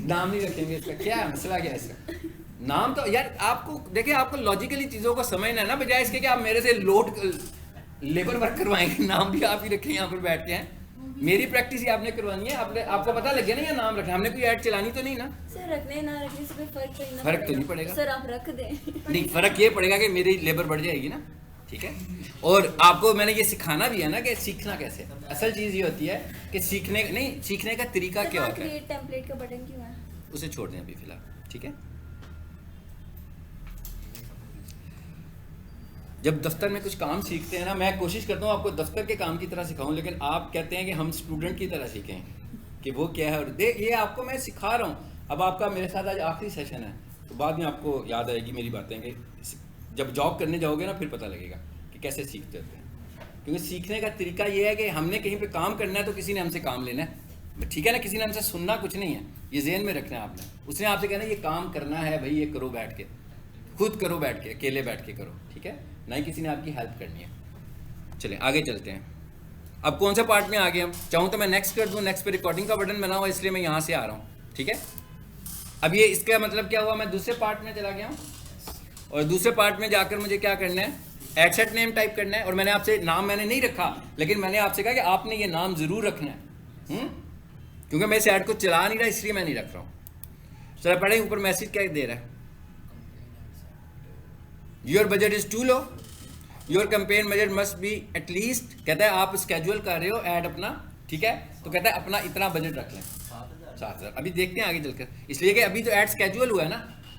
नाम नहीं रखेंगे इसका क्या है मसला, क्या है इसका नाम? तो यार आपको देखिए, आपको लॉजिकली चीज़ों को समझना है ना, बजाय इसके कि आप मेरे से लोड लेबर वर्क करवाएंगे, नाम भी आप ही रखें यहाँ पर बैठ के हैं। मेरी प्रैक्टिस ही आपने करवानी है, आपको पता लग गया ना ये नाम रखना, हमने कोई ऐड चलानी तो नहीं ना सर। रखने ना रखने से कोई फर्क तो नहीं पड़ेगा सर, आप रख दें। नहीं, फर्क ये पड़ेगा कि मेरी लेबर बढ़ जाएगी ना, ठीक है। और आपको मैंने ये सिखाना भी है ना कि सीखना कैसे, असल चीज़ ये होती है कि सीखने का तरीका क्या होता है। क्रिएट टेम्पलेट का बटन क्यों है? उसे छोड़ दें अभी फिलहाल, ठीक है। जब दफ्तर में कुछ काम सीखते हैं ना, मैं कोशिश करता हूँ आपको दफ्तर के काम की तरह सिखाऊं, लेकिन आप कहते हैं कि हम स्टूडेंट की तरह सीखें कि वो क्या है। और ये आपको मैं सिखा रहा हूँ। अब आपका मेरे साथ आज आखिरी सेशन है, तो बाद में आपको याद आएगी मेरी बातें कि जब जॉब करने जाओगे ना फिर पता लगेगा कि कैसे सीखते होते हैं। क्योंकि सीखने का तरीका ये है कि हमने कहीं पे काम करना है तो किसी ने हमसे काम लेना है, ठीक है ना। किसी ने हमसे सुनना कुछ नहीं है, ये ज़हन में रखना है आपने। उसने आपसे कहना ये काम करना है भाई, ये करो बैठ के, खुद करो बैठ के, अकेले बैठ के करो, ठीक है ना ही किसी ने आपकी हेल्प करनी है। चलें आगे चलते हैं। अब कौन सा पार्ट में आ गए हम? चाहूँ तो मैं नेक्स्ट कर दूँ, नेक्स्ट पे रिकॉर्डिंग का बटन बना हुआ इसलिए मैं यहाँ से आ रहा हूँ, ठीक है। अब ये इसका मतलब क्या हुआ, मैं दूसरे पार्ट में चला गया हूँ और दूसरे पार्ट में जाकर मुझे क्या करना है, एडसेट नेम टाइप करना है। और मैंने आपसे नाम मैंने नहीं रखा, लेकिन मैंने आपसे कहा कि आपने ये नाम ज़रूर रखना है, क्योंकि मैं इस ऐड को चला नहीं रहा इसलिए मैं नहीं रख रहा हूँ। चलो पढ़े ऊपर मैसेज क्या दे रहा है, your budget is too low, your campaign budget must be at least, कहता है आप स्केड्यूल कर रहे हो ऐड अपना, ठीक है, तो कहता है अपना इतना बजट रख लें 7,000। अभी देखते हैं आगे चलकर, इसलिए कि अभी तो ऐड स्केड्यूल हुआ है ना,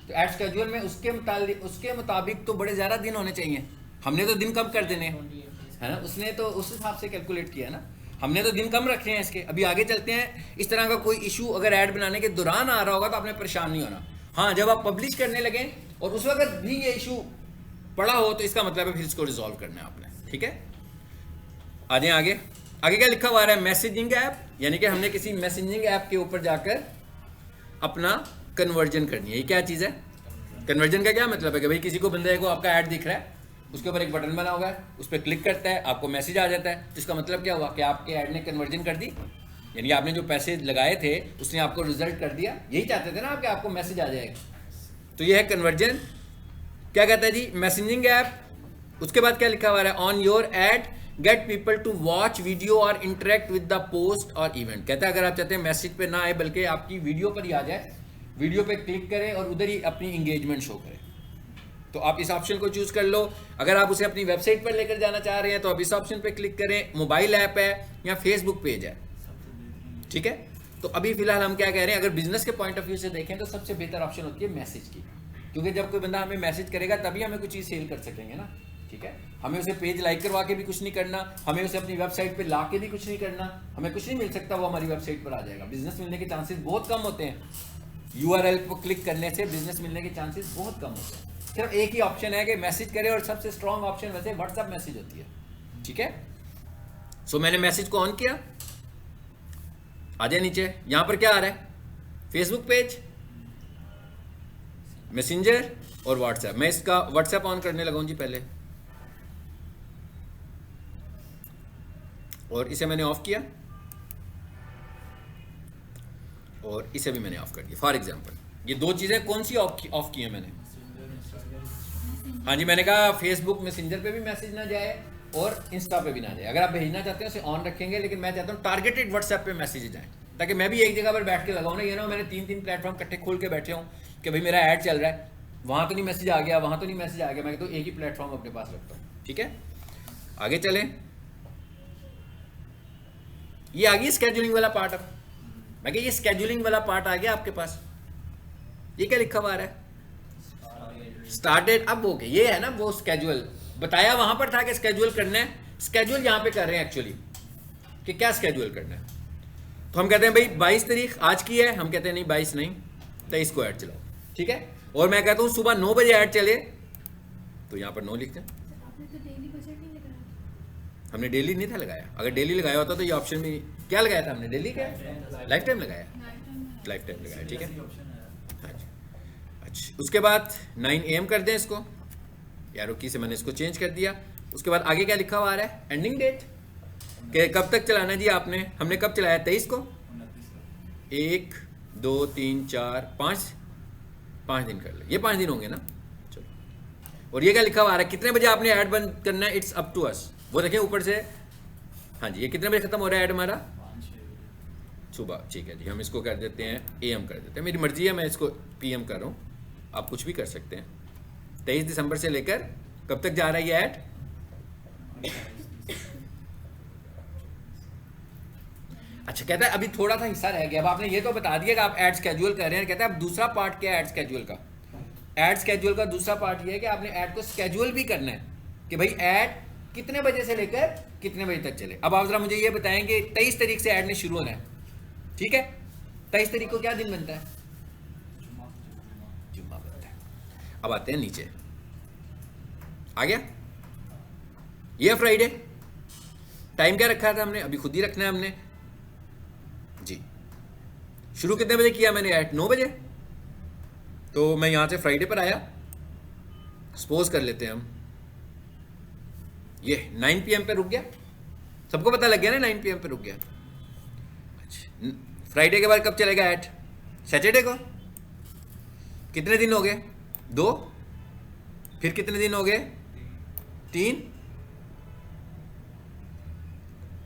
तो ऐड स्केड्यूल में उसके मुताबिक तो बड़े ज़्यादा दिन होने चाहिए। हमने तो दिन कम कर देने है ना, उसने तो उस हिसाब से कैलकुलेट किया है ना, हमने तो दिन कम रखे हैं इसके। अभी आगे चलते हैं। इस तरह का कोई इशू अगर ऐड बनाने के दौरान आ रहा होगा तो आपने परेशान नहीं होना। हाँ, जब आप पब्लिश करने लगे और उस वक्त भी ये इशू पड़ा हो तो इसका मतलब है फिर इसको रिजॉल्व करना है आपने, ठीक है। आ जाए आगे। आगे क्या लिखा हुआ है, मैसेजिंग ऐप, यानी कि हमने किसी मैसेजिंग ऐप के ऊपर जाकर अपना कन्वर्जन करनी है। ये क्या चीज़ है, कन्वर्जन का क्या मतलब है कि भाई किसी को बंदे को आपका ऐड दिख रहा है, उसके ऊपर एक बटन बना होगा है, उस पर क्लिक करता है, आपको मैसेज आ जाता है। इसका मतलब क्या हुआ कि आपके ऐड ने कन्वर्जन कर दी, यानी आपने जो पैसे लगाए थे उसने आपको रिजल्ट कर दिया। यही चाहते थे ना आप कि आपको मैसेज आ जाएगा, तो ये है कन्वर्जन। क्या कहता है जी, मैसेजिंग ऐप। उसके बाद क्या लिखा हुआ है, on your ad get people to watch video और इंटरेक्ट विद द पोस्ट और इवेंट। कहता है अगर आप चाहते हैं मैसेज पे ना आए बल्कि आपकी वीडियो पर ही आ जाए, वीडियो पे क्लिक करें और उधर ही अपनी इंगेजमेंट शो करें, तो आप इस ऑप्शन को चूज कर लो। अगर आप उसे अपनी वेबसाइट पर लेकर जाना चाह रहे हैं तो आप इस ऑप्शन पे क्लिक करें। मोबाइल ऐप है या फेसबुक पेज है, ठीक है। तो अभी फिलहाल हम क्या कह रहे हैं, अगर बिजनेस के पॉइंट ऑफ व्यू से देखें तो सबसे बेहतर ऑप्शन होती है मैसेज की, क्योंकि जब कोई बंदा हमें मैसेज करेगा तभी हमें कुछ चीज़ सेल कर सकेंगे ना, ठीक है। हमें उसे पेज लाइक करवा के भी कुछ नहीं करना, हमें उसे अपनी वेबसाइट पे ला के भी कुछ नहीं करना, हमें कुछ नहीं मिल सकता, वो हमारी वेबसाइट पर आ जाएगा। बिजनेस मिलने के चांसेस बहुत कम होते हैं, URL को क्लिक करने से बिजनेस मिलने के चांसेस बहुत कम होते हैं। सिर्फ एक ही ऑप्शन है कि मैसेज करें, और सबसे स्ट्रॉन्ग ऑप्शन वैसे व्हाट्सएप मैसेज होती है, ठीक है। सो मैंने मैसेज को ऑन किया, आ जाए नीचे, यहां पर क्या आ रहा है, फेसबुक पेज, मैसेंजर और व्हाट्सएप। मैं इसका व्हाट्सएप ऑन करने लगा हूं जी पहले, और इसे मैंने ऑफ किया और इसे भी मैंने ऑफ कर दिया। फॉर एग्जांपल ये दो चीजें कौन सी ऑफ की हैं मैंने, हाँ जी, मैंने कहा फेसबुक मैसेंजर पे भी मैसेज ना जाए और इंस्टा पे भी ना जाए। अगर आप भेजना चाहते हैं उसे ऑन रखेंगे, लेकिन मैं चाहता हूँ टारगेटेड व्हाट्सएप पे मैसेज जाए, ताकि मैं भी एक जगह पर बैठ के लगाऊँ ना, ये ना मैंने 3 प्लेटफॉर्म इकट्ठे खोल के बैठे हूँ कि भाई मेरा ऐड चल रहा है, वहाँ तो नहीं मैसेज आ गया, वहाँ तो नहीं मैसेज आ गया। मैं तो एक ही प्लेटफॉर्म अपने पास रखता हूँ, ठीक है। आगे चलें, ये आ गई स्केड्यूलिंग वाला पार्ट। अब मैं कह ये स्केड्यूलिंग वाला पार्ट आ गया आपके पास। ये क्या लिखा हुआ है, स्टार्टेड। अब ओके, ये है ना वो स्केड्यूल बताया वहां पर था कि स्केड्यूल करना है, स्केड्यूल यहां पे कर रहे हैं एक्चुअली कि क्या स्केड्यूल करना है। तो हम कहते हैं भाई 22 तारीख आज की है, हम कहते हैं नहीं 22 नहीं 23 को ऐड चलाओ, ठीक है। और मैं कहता हूँ सुबह 9 बजे ऐड चले, तो यहाँ पर 9 लिखते हैं। आपने तो डेली बजट नहीं लगाया। हमने डेली नहीं था लगाया, अगर डेली लगाया होता तो ये ऑप्शन में क्या लगाया था हमने, डेली क्या लाइफ टाइम लगाया, लाइफ टाइम लगाया, ठीक है। हाँ जी, अच्छा उसके बाद 9 AM कर दें इसको, यारो की से मैंने इसको चेंज कर दिया। उसके बाद आगे क्या लिखा हुआ आ रहा है, एंडिंग डेट कि कब तक चलाना जी आपने, हमने कब चलाया 23 को, 1 2 3 4 5 दिन कर ले, ये 5 दिन होंगे ना, चलो। और ये क्या लिखा हुआ आ रहा है, कितने बजे आपने ऐड बंद करना है, इट्स अप टू अस, वो देखें ऊपर से। हाँ जी, ये कितने बजे खत्म हो रहा है ऐड हमारा, सुबह, ठीक है जी। हम इसको कर देते हैं AM कर देते हैं, मेरी मर्जी है, मैं इसको PM कर रहा हूँ, आप कुछ भी कर सकते हैं। 23 दिसंबर से लेकर कब तक जा रहा है ये ऐड, अच्छा कहता है अभी थोड़ा सा हिस्सा रह गया। अब आपने ये तो बता दिया कि आप ऐड स्केड्यूल कर रहे हैं, कहता है अब दूसरा पार्ट क्या है ऐड स्केड्यूल का। ऐड स्केड्यूल का दूसरा पार्ट ये है कि आपने ऐड को स्केड्यूल भी करना है कि भाई ऐड कितने बजे से लेकर कितने बजे तक चले। अब आप जरा मुझे ये बताएंगे 23 तारीख से ऐड ने शुरू होना है, ठीक है। 23 तारीख को क्या दिन बनता है, जुम्मा बनता है। अब आते हैं नीचे, आ गया ये फ्राइडे, टाइम क्या रखा था हमने, अभी खुद ही रखना है हमने जी। शुरू कितने बजे किया मैंने ऐड, 9 बजे। तो मैं यहां से फ्राइडे पर आया, सपोज कर लेते हैं हम ये 9 PM पे रुक गया, सबको पता लग गया ना 9 PM पे रुक गया। अच्छा फ्राइडे के बाद कब चलेगा ऐड, सैटरडे को। कितने दिन हो गए, 2, फिर कितने दिन हो गए, 3,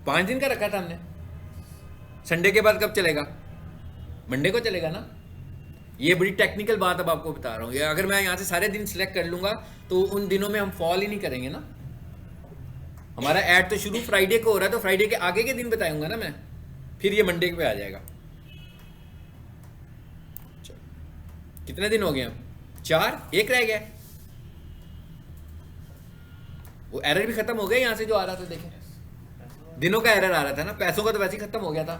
5 दिन का रखा था हमने। संडे के बाद कब चलेगा, मंडे को चलेगा ना। ये बड़ी टेक्निकल बात अब आपको बता रहा हूँ, ये अगर मैं यहाँ से सारे दिन सिलेक्ट कर लूंगा तो उन दिनों में हम फॉल ही नहीं करेंगे ना। हमारा ऐड तो शुरू फ्राइडे को हो रहा है, तो फ्राइडे के आगे के दिन बताऊंगा ना मैं, फिर ये मंडे पे आ जाएगा। चलो कितने दिन हो गए हम, 4, 1 रह गया। वो एरर भी खत्म हो गया यहाँ से जो आ रहा था, देखें दिनों का एरर आ रहा था ना, पैसों का तो वैसे ही खत्म हो गया था,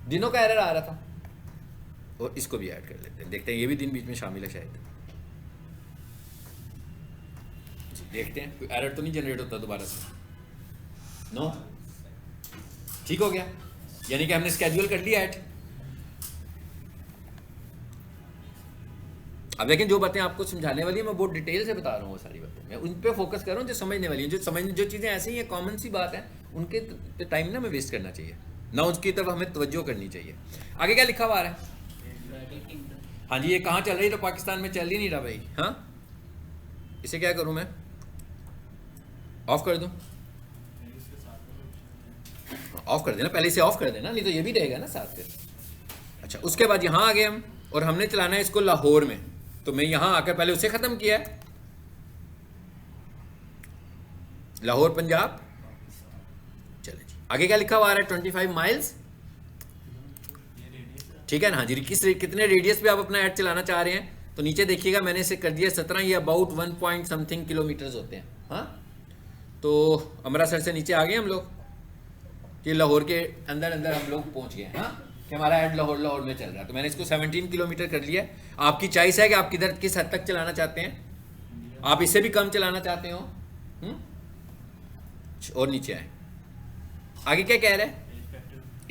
दिनों का एरर आ रहा था। और इसको भी ऐड कर लेते हैं, देखते हैं ये भी दिन बीच में शामिल है शायद, देखते हैं कोई एरर तो नहीं जनरेट होता दोबारा से। नो, ठीक हो गया, यानी कि हमने स्केड्यूल कर लिया ऐड। अब लेकिन जो बातें आपको समझाने वाली है मैं बहुत डिटेल से बता रहा हूँ, वो सारी बातें मैं उन पे फोकस कर रहा हूँ जो समझने वाली है, जो चीज़ें ऐसी ही हैं कॉमन सी बात है, उनके पे टाइम ना हमें वेस्ट करना चाहिए ना, उसकी तरफ हमें तवज्जो करनी चाहिए। आगे क्या लिखा हुआ है, हाँ जी ये कहाँ चल रही है, तो पाकिस्तान में चल ही नहीं रहा भाई। हाँ इसे क्या करूँ मैं, ऑफ कर दूँ, ऑफ कर देना, पहले इसे ऑफ कर देना, नहीं तो ये भी रहेगा ना साथ में। अच्छा उसके बाद यहाँ आ गए हम, और हमने चलाना है इसको लाहौर में, तो मैं यहाँ आकर पहले उसे खत्म किया है, लाहौर पंजाब। चले जी आगे क्या लिखा हुआ है, 25 माइल्स, ठीक है ना। हाँ जी कितने रेडियस पे आप अपना ऐड चलाना चाह रहे हैं, तो नीचे देखिएगा मैंने इसे कर दिया 17, ये अबाउट 1 पॉइंट समथिंग किलोमीटर्स होते हैं। हाँ तो अमृतसर से नीचे आ गए हम लोग, कि लाहौर के अंदर अंदर हम लोग पहुंच गए। हाँ कि हमारा ऐड लाहौर में चल रहा है, तो मैंने इसको 17 किलोमीटर कर लिया। आपकी चॉइस है कि आप किधर किस हद तक चलाना चाहते हैं, आप इससे भी कम चलाना चाहते हो। और नीचे आए, आगे क्या कह रहे हैं,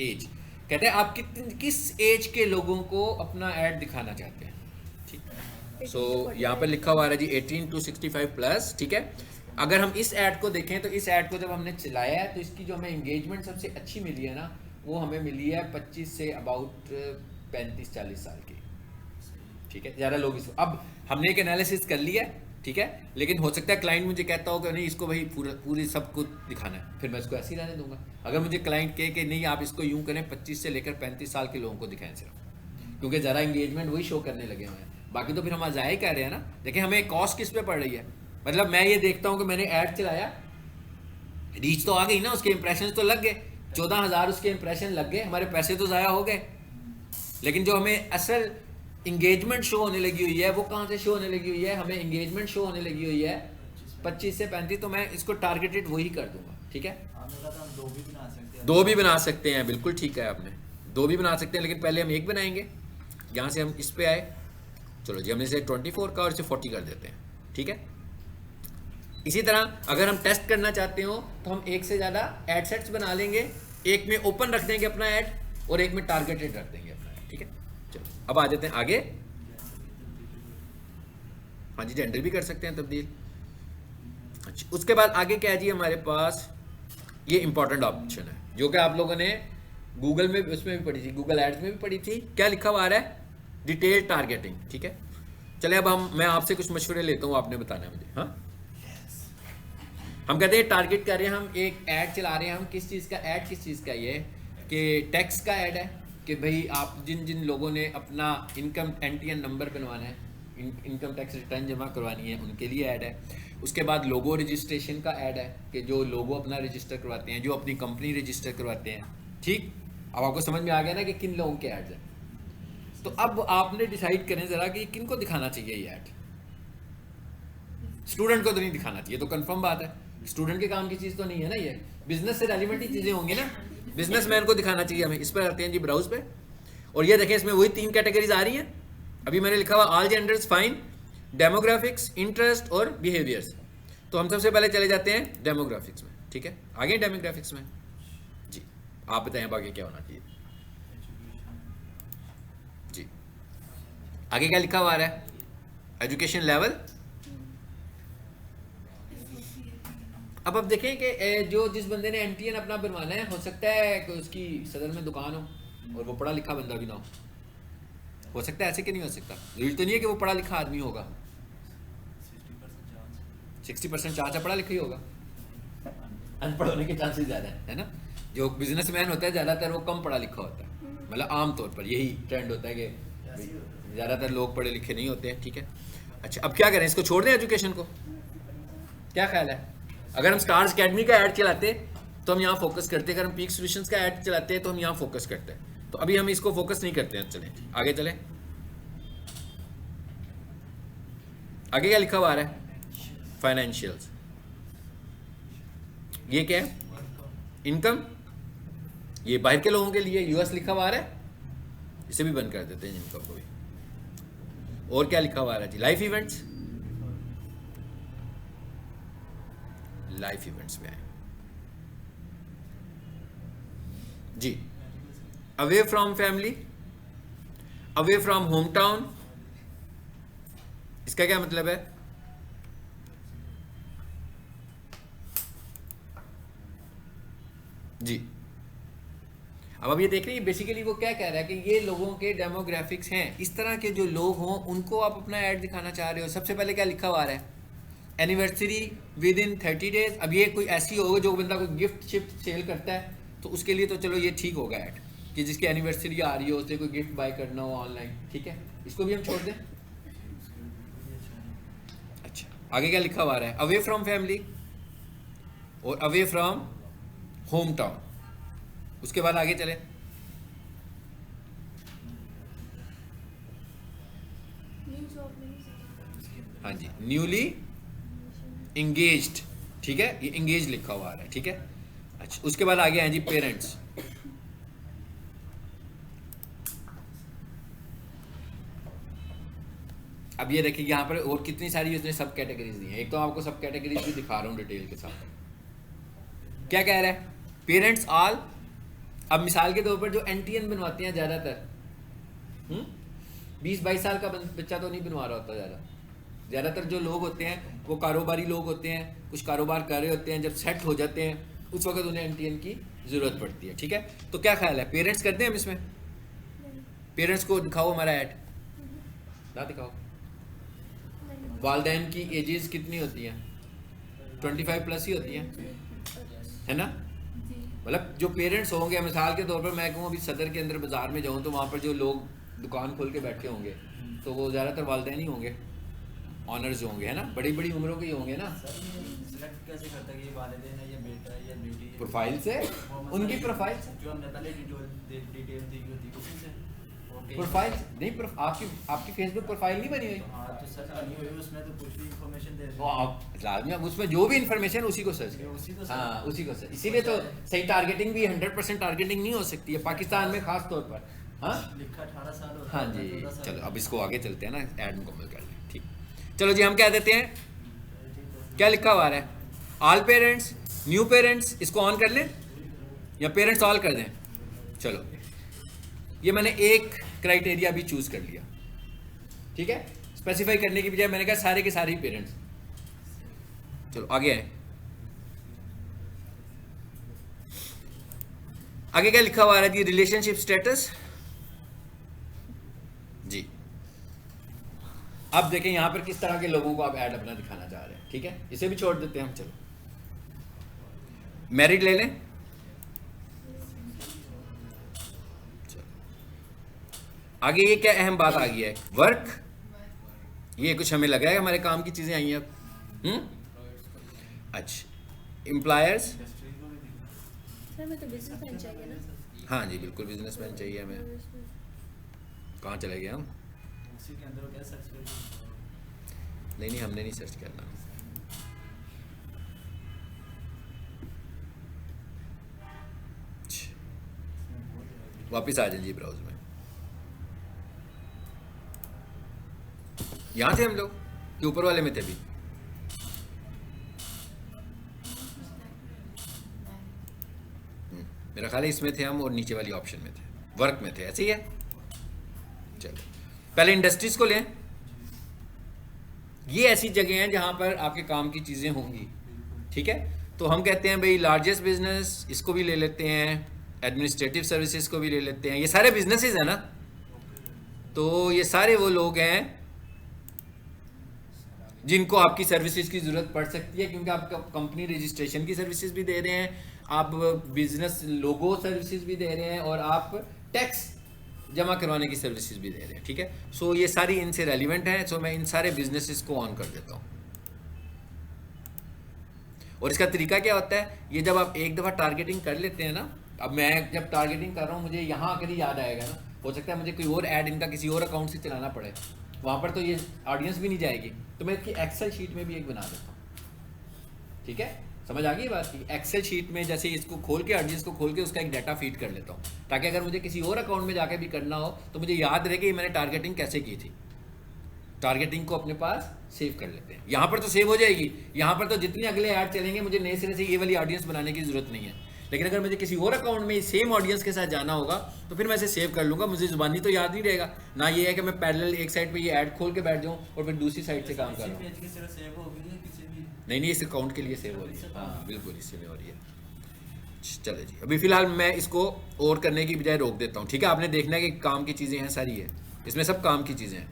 एज कहते हैं आप किस एज के लोगों को अपना ऐड दिखाना चाहते हैं। ठीक सो यहाँ पर लिखा हुआ है जी 18 to 65 प्लस, ठीक है। अगर हम इस ऐड को देखें तो इस ऐड को जब हमने चलाया है तो इसकी जो हमें एंगेजमेंट सबसे अच्छी मिली है ना, वो हमें मिली है 25 से अबाउट 35-40 साल की, ठीक है। ज़्यादा लोग इसको, अब हमने एक एनालिसिस कर लिया है, ठीक है, लेकिन हो सकता है क्लाइंट मुझे कहता हो कि नहीं इसको भाई पूरी सब कुछ दिखाना है, फिर मैं इसको ऐसे ही रहने दूंगा। अगर मुझे क्लाइंट कहे कि नहीं आप इसको यूं करें 25 से लेकर 35 साल के लोगों को दिखाएं सिर्फ, क्योंकि ज़रा एंगेजमेंट वही शो करने लगे हुए हैं, बाकी तो फिर हम ज़ाया ही कह रहे हैं ना। देखिए हमें कॉस्ट किस पे पड़ रही है, मतलब मैं ये देखता हूँ कि मैंने ऐड चलाया, रीच तो आ गई ना, उसके इंप्रेशन तो लग गए, 14,000 उसके इंप्रेशन लग गए, हमारे पैसे तो ज़ाया हो गए, लेकिन जो हमें असल इंगेजमेंट शो होने लगी हुई है वो कहाँ से शो होने लगी हुई है, हमें इंगेजमेंट शो होने लगी हुई है 25 से 35, तो मैं इसको टारगेटेड वही कर दूंगा, ठीक है। 2 भी बना सकते हैं, 2 भी बना सकते हैं, बिल्कुल ठीक है आपने 2 भी बना सकते हैं, लेकिन पहले हम 1 बनाएंगे। यहाँ से हम इस पे आए, चलो जी, हमने इसे 24 का और इसे 40 कर देते हैं, ठीक है। इसी तरह अगर हम टेस्ट करना चाहते हो तो हम 1 से ज़्यादा ऐड सेट्स बना लेंगे, एक में ओपन रख देंगे अपना ऐड और एक में टारगेटेड रख देंगे अपना ऐड, ठीक है। चलो अब आ जाते हैं आगे। हाँ जी, जेंडर भी कर सकते हैं तब्दील। अच्छा, उसके बाद आगे क्या है जी, हमारे पास ये इंपॉर्टेंट ऑप्शन है जो कि आप लोगों ने गूगल में उसमें भी पढ़ी थी, गूगल एड्स में भी पढ़ी थी। क्या लिखा हुआ आ रहा है? डिटेल टारगेटिंग, ठीक है। चले अब मैं आपसे कुछ मशवरे लेता हूँ, आपने बताना है मुझे। हाँ, हम कहते हैं टारगेट कर रहे हैं, हम एक ऐड चला रहे हैं। हम किस चीज़ का ऐड, किस चीज़ का? ये कि टैक्स का ऐड है कि भाई आप जिन जिन लोगों ने अपना इनकम NTN नंबर बनवाना है, इनकम टैक्स रिटर्न जमा करवानी है, उनके लिए ऐड है। उसके बाद लोगो रजिस्ट्रेशन का ऐड है कि जो लोगो अपना रजिस्टर करवाते हैं, जो अपनी कंपनी रजिस्टर करवाते हैं, ठीक। अब आपको समझ में आ गया ना कि किन लोगों के ऐड है। तो अब आपने डिसाइड करें ज़रा कि किन को दिखाना चाहिए ये ऐड। स्टूडेंट को तो नहीं दिखाना चाहिए, तो कंफर्म बात है, स्टूडेंट के काम की चीज़ तो नहीं है ना ये। बिजनेस से रेलिवेंट ही चीज़ें होंगी ना, बिजनेसमैन को दिखाना चाहिए हमें। इस पर आते हैं जी, ब्राउज पे, और ये देखें इसमें वही 3 कैटेगरीज आ रही हैं। अभी मैंने लिखा हुआ all genders fine, demographics, interest और बिहेवियर्स। तो हम सबसे पहले चले जाते हैं डेमोग्राफिक्स में, ठीक है। आगे डेमोग्राफिक्स में जी, आप बताएं आगे क्या होना चाहिए जी। आगे क्या लिखा हुआ आ रहा है? Education level. अब देखें कि जो जिस बंदे ने NTN अपना बनवाना है, हो सकता है कि उसकी सदर में दुकान हो और वो पढ़ा लिखा बंदा भी ना हो सकता है, ऐसे कि नहीं हो सकता? जरूरी तो नहीं है कि वो पढ़ा लिखा आदमी होगा। 60% चांस पढ़ा लिखा ही होगा, अनपढ़ होने के चांसेस ज़्यादा है ना। जो बिजनेसमैन होता है ज़्यादातर वो कम पढ़ा लिखा होता है, मतलब आमतौर पर यही ट्रेंड होता है कि ज़्यादातर लोग पढ़े लिखे नहीं होते हैं, ठीक है। अच्छा, अब क्या करें, इसको छोड़ दें एजुकेशन को? क्या ख्याल है? अगर हम स्टार्स अकेडमी का ऐड चलाते तो हम यहाँ फोकस करते, अगर हम पीक सॉल्यूशंस का ऐड चलाते तो हम यहाँ फोकस करते हैं। तो अभी हम इसको फोकस नहीं करते हैं। चलें आगे चलें। आगे क्या लिखा हुआ आ रहा है? फाइनेंशियल्स। ये क्या है? इनकम। ये बाहर के लोगों के लिए US लिखा हुआ आ रहा है, इसे भी बंद कर देते हैं इनकम को भी। और क्या लिखा हुआ आ रहा है जी? Life events. लाइफ इवेंट्स में आए जी। Away from family, away from hometown, इसका क्या मतलब है? जी, अब ये देख रहे हैं बेसिकली वो क्या कह रहा है कि ये लोगों के डेमोग्राफिक्स हैं, इस तरह के जो लोग हों उनको आप अपना ऐड दिखाना चाह रहे हो। सबसे पहले क्या लिखा हुआ है? Anniversary with in 30 days. अब ये कोई ऐसी होगा जो बंदा कोई गिफ्ट शिफ्ट सेल करता है तो उसके लिए तो चलो ये ठीक होगा ऐड, कि जिसकी एनिवर्सरी आ रही हो उससे कोई गिफ्ट बाय करना हो ऑनलाइन, ठीक है, इसको भी हम छोड़ दें। अच्छा, आगे क्या लिखा हुआ है? अवे फ्रॉम फैमिली और अवे फ्रॉम होम टाउन। उसके बाद आगे चले। हाँ जी, न्यूली इंगेज्ड, ठीक है, ये इंगेज लिखा हुआ है, ठीक है। अच्छा, उसके बाद आगे हैं जी पेरेंट्स। अब ये देखिए यहाँ पर और कितनी सारी उसने सब कैटेगरीज दी हैं। एक तो आपको सब कैटेगरीज भी दिखा रहा हूँ डिटेल के साथ। क्या कह रहा है? Parents all. अब मिसाल के तौर पर जो NTN बनवाते हैं ज़्यादातर 20-22 साल का बच्चा तो नहीं बनवा रहा होता ज़्यादातर जो लोग होते हैं वो कारोबारी लोग होते हैं, कुछ कारोबार कर रहे होते हैं। जब सेट हो जाते हैं उस वक्त उन्हें NTN की ज़रूरत पड़ती है, ठीक है। तो क्या ख्याल है, पेरेंट्स करते हैं हम इसमें? पेरेंट्स को दिखाओ हमारा ऐड ना, दिखाओ। वालदैन की एजेस कितनी होती हैं? 25+ ही होती हैं, है ना। मतलब जो पेरेंट्स होंगे, मिसाल के तौर पर मैं कहूँ अभी सदर के अंदर बाज़ार में जाऊँ तो वहाँ पर जो लोग दुकान खोल के बैठे होंगे तो वो ज़्यादातर वालदैन ही होंगे, ऑनर्स होंगे, है ना, बड़ी बड़ी उम्रों के ही होंगे ना। सर ये सिलेक्ट कैसे करता है कि ये वालिदैन है, ये बेटा है, ये बेटी है? प्रोफाइल से, उनकी प्रोफाइल से जो हमने पहले डिटेल दी होती है उसी से। प्रोफाइल नहीं, आपकी फेसबुक प्रोफाइल नहीं बनी हुई। हाँ तो सर बनी हुई उसमें तो कुछ भी इंफॉर्मेशन दे वो आप लाजमी आप उसमें जो भी इंफॉर्मेशन उसी को सर्च करें। उसी को हाँ उसी को सर्च, इसीलिए तो सही टारगेटिंग भी 100% टारगेटिंग नहीं हो सकती है पाकिस्तान में खास तौर पर। हाँ लिखा 18 साल होता हाँ है, जी 14 साल चलो का। अब इसको आगे चलते हैं ना, ऐड मुकम्मल कर लें। ठीक चलो जी, हम क्या देते हैं, क्या लिखा हुआ है, ऑल पेरेंट्स, न्यू पेरेंट्स, इसको ऑन कर लें या पेरेंट्स ऑल कर दें। चलो ये मैंने एक क्राइटेरिया भी चूज कर लिया, ठीक है, स्पेसिफाई करने की बजाय मैंने कहा सारे के सारे ही पेरेंट्स। चलो आगे आए, आगे क्या लिखा हुआ है जी, रिलेशनशिप स्टेटस जी। अब देखें यहां पर किस तरह के लोगों को आप ऐड अपना दिखाना चाह रहे हैं, ठीक है, इसे भी छोड़ देते हैं हम। चलो मैरिड ले लें, आगे ये क्या अहम बात आ गई है, वर्क, ये कुछ हमें लग रहा है हमारे काम की चीजें आई हैं अब। अच्छा, एम्प्लॉयर्स, सर मैं तो बिजनेसमैन चाहिए ना। हाँ जी बिल्कुल बिजनेसमैन चाहिए हमें। कहाँ चले गए हम, उसी के अंदर क्या सर्च करेंगे। नहीं हमने नहीं सर्च करना। वापिस आ जाए जी ब्राउज में, यहां थे हम लोग कि ऊपर वाले में थे भी, मेरा ख्याल है इसमें थे हम और नीचे वाली ऑप्शन में थे, वर्क में थे, ऐसे ही है। चलो पहले इंडस्ट्रीज को लें, ये ऐसी जगह हैं जहां पर आपके काम की चीजें होंगी, ठीक है। तो हम कहते हैं भाई लार्जेस्ट बिजनेस, इसको भी ले लेते हैं, एडमिनिस्ट्रेटिव सर्विसेज को भी ले लेते हैं, ये सारे बिजनेसेस हैं ना। तो ये सारे वो लोग हैं जिनको आपकी सर्विसेज की ज़रूरत पड़ सकती है, क्योंकि आप कंपनी रजिस्ट्रेशन की सर्विसेज भी दे रहे हैं, आप बिजनेस लोगो सर्विसेज भी दे रहे हैं और आप टैक्स जमा करवाने की सर्विसेज भी दे रहे हैं, ठीक है। सो ये सारी इनसे रेलिवेंट हैं, सो मैं इन सारे बिजनेसेस को ऑन कर देता हूँ। और इसका तरीका क्या होता है, ये जब आप एक दफ़ा टारगेटिंग कर लेते हैं ना, अब मैं जब टारगेटिंग कर रहा हूँ मुझे यहाँ आकर ही याद आएगा ना, हो सकता है मुझे कोई और ऐड इनका किसी और अकाउंट से चलाना पड़े, वहाँ पर तो ये ऑडियंस भी नहीं जाएगी, तो मैं इसकी एक्सेल शीट में भी एक बना देता हूँ, ठीक है। समझ आ गई बात की, एक्सेल शीट में जैसे इसको खोल के ऑडियंस को खोल के उसका एक डाटा फीड कर लेता हूँ, ताकि अगर मुझे किसी और अकाउंट में जाके भी करना हो तो मुझे याद रहे कि मैंने टारगेटिंग कैसे की थी। टारगेटिंग को अपने पास सेव कर लेते हैं, यहाँ पर तो सेव हो जाएगी, यहाँ पर तो जितने अगले ऐड चलेंगे मुझे नए सिरे से ये वाली ऑडियंस बनाने की जरूरत नहीं है। लेकिन अगर मुझे किसी और अकाउंट में सेम ऑडियंस के साथ जाना होगा तो फिर मैं इसे सेव कर लूँगा, मुझे जुबानी तो याद नहीं रहेगा ना। ये है कि मैं पैरेलल एक साइड पे ये ऐड खोल के बैठ जाऊँ और फिर दूसरी साइड से काम कर रहा हूँ। पेज की सिर्फ सेव होगी या किसी भी नहीं इस अकाउंट के लिए सेव हो रही है, हाँ बिल्कुल इससे में हो रही है। चले जी, अभी फिलहाल मैं इसको और करने की बजाय रोक देता हूँ, ठीक है। आपने देखना है कि काम की चीज़ें हैं सारी है, इसमें सब काम की चीज़ें हैं।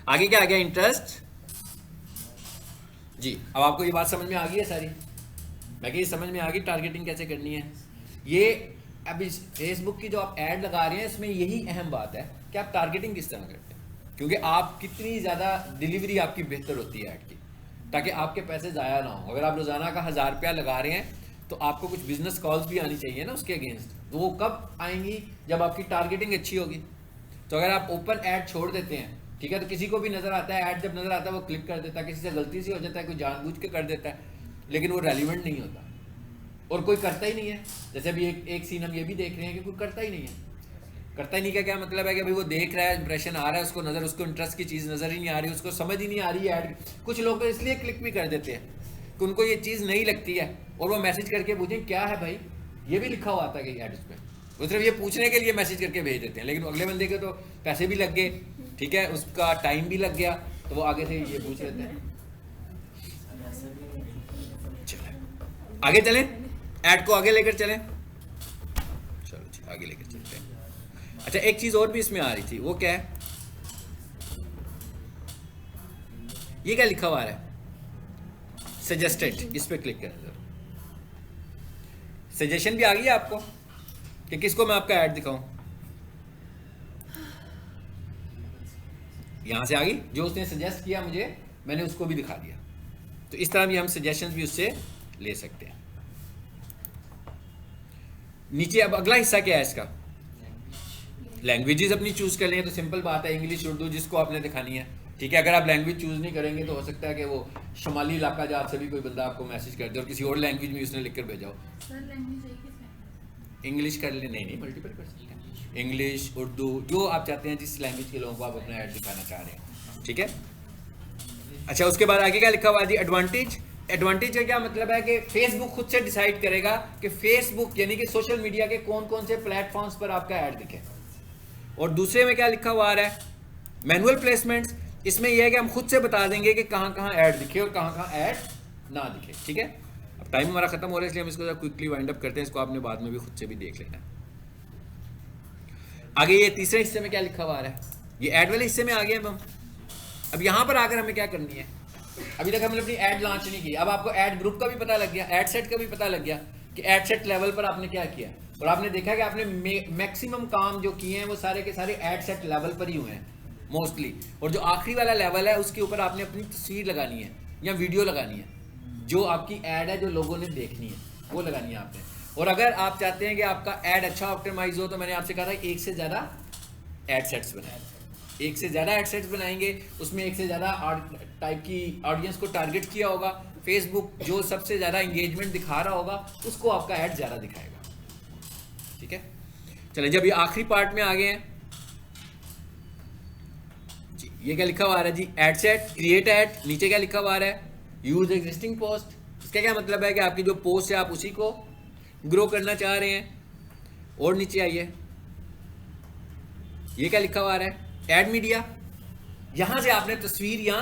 आगे क्या आ गया, इंटरेस्ट जी। अब आपको ये बात समझ में आ गई है सारी, मैं कि समझ में आ गई टारगेटिंग कैसे करनी है। ये अभी फेसबुक की जो आप ऐड लगा रहे हैं इसमें यही अहम बात है कि आप टारगेटिंग किस तरह करते हैं, क्योंकि आप कितनी ज़्यादा डिलीवरी आपकी बेहतर होती है ऐड की, ताकि आपके पैसे ज़ाया ना हो। अगर आप रोज़ाना का 1000 रुपया लगा रहे हैं तो आपको कुछ बिजनेस कॉल्स भी आनी चाहिए ना उसके अगेंस्ट, तो वो कब आएंगी, जब आपकी टारगेटिंग अच्छी होगी। तो अगर आप ओपन ऐड छोड़ देते हैं, ठीक है, तो किसी को भी नज़र आता है ऐड, जब नज़र आता है वो क्लिक कर देता है, किसी से गलती से हो जाता है, कोई जानबूझ के कर देता है, लेकिन वो रेलिवेंट नहीं होता और कोई करता ही नहीं है। जैसे अभी एक सीन हम ये भी देख रहे हैं कि कोई करता ही नहीं है। करता ही नहीं का क्या मतलब है कि भाई वो देख रहा है, इंप्रेशन आ रहा है उसको, नज़र उसको इंटरेस्ट की चीज़ नज़र ही नहीं आ रही, उसको समझ ही नहीं आ रही है ऐड। कुछ लोग तो इसलिए क्लिक भी कर देते हैं कि उनको ये चीज़ नहीं लगती है और वो मैसेज करके पूछें क्या है भाई, ये भी लिखा हुआ आता है कि ऐड उस पर, वो सिर्फ ये पूछने के लिए मैसेज करके भेज देते हैं, लेकिन अगले बंदे के तो पैसे भी लग गए, ठीक है, उसका टाइम भी लग गया, तो वो आगे से ये पूछ लेते हैं। चलें आगे चलें, ऐड को आगे लेकर चलें, चलो जी आगे लेकर चलते हैं। अच्छा एक चीज़ और भी इसमें आ रही थी, वो क्या है, ये क्या लिखा हुआ है, सजेस्टेड, इस पे क्लिक करें जरा। सजेशन भी आ गई है आपको कि किसको मैं आपका ऐड दिखाऊं, यहां से आ गई, जो उसने सजेस्ट किया मुझे मैंने उसको भी दिखा दिया। तो इस तरह भी हम सजेशंस भी उससे ले सकते हैं। नीचे अब अगला हिस्सा क्या है इसका, लैंग्वेजेस अपनी चूज़ कर लें तो सिंपल बात है, इंग्लिश उर्दू जिसको आपने दिखानी है, ठीक है। अगर आप लैंग्वेज चूज़ नहीं करेंगे तो हो सकता है कि वो शुमाली इलाका जहाँ से भी कोई बंदा आपको मैसेज कर दे और किसी और लैंग्वेज में उसने लिख कर भेजा हो। सर लैंग्वेज है किस लैंग्वेज? इंग्लिश कर ले, नहीं मल्टीपल कर सकते हैं, इंग्लिश उर्दू जो आप चाहते हैं, जिस लैंग्वेज के लोगों को आप अपना ऐड दिखाना चाह रहे हैं, ठीक है। अच्छा, उसके बाद आगे क्या लिखा हुआ है जी, एडवांटेज। एडवांटेज का क्या मतलब है कि फेसबुक खुद से डिसाइड करेगा कि फेसबुक यानी कि सोशल मीडिया के कौन कौन से प्लेटफॉर्म्स पर आपका ऐड दिखे। और दूसरे में क्या लिखा हुआ आ रहा है, मैनुअल प्लेसमेंट्स। इसमें यह है कि हम खुद से बता देंगे कि कहाँ कहाँ ऐड दिखे और कहाँ कहाँ ऐड ना दिखे, ठीक है। अब टाइम हमारा खत्म हो रहा है इसलिए हम इसको क्विकली वाइंड अप करते हैं, इसको आपने बाद में भी खुद से भी देख लेना। आगे ये तीसरे हिस्से में क्या लिखा हुआ आ रहा है, ये ऐड वाले हिस्से में आ गए हम। अब यहाँ पर आकर हमें क्या करनी है, अभी तक हमने अपनी ऐड लॉन्च नहीं की, अब आपको ऐड ग्रुप का भी पता लग गया, ऐड सेट का भी पता लग गया कि ऐड सेट लेवल पर आपने क्या किया, और आपने देखा कि आपने मैक्सिमम काम जो किए हैं वो सारे के सारे ऐड सेट लेवल पर ही हुए हैं मोस्टली। और जो आखिरी वाला लेवल है उसके ऊपर आपने अपनी तस्वीर लगानी है या वीडियो लगानी है, जो आपकी ऐड है जो लोगों ने देखनी है वो लगानी है आपने। और अगर आप चाहते हैं कि आपका ऐड अच्छा ऑप्टिमाइज हो तो मैंने आपसे कहा था एक से ज़्यादा ऐड सेट्स बनाए, एक से ज़्यादा ऐड सेट्स बनाएंगे, उसमें एक से ज़्यादा टाइप की ऑडियंस को टारगेट किया होगा। फेसबुक जो सबसे ज़्यादा इंगेजमेंट दिखा रहा होगा उसको आपका ऐड ज़्यादा दिखाएगा, ठीक है। चलिए जब ये आखिरी पार्ट में आ गए हैं जी, ये क्या लिखा हुआ आ रहा है जी, ऐड सेट, क्रिएट ऐड। नीचे क्या लिखा हुआ आ रहा है, यूज एग्जिस्टिंग पोस्ट। इसका क्या मतलब है कि आपकी जो पोस्ट है आप उसी को ग्रो करना चाह रहे हैं। और नीचे आइए, ये क्या लिखा हुआ आ रहा है, ऐड मीडिया। यहां से आपने तस्वीर या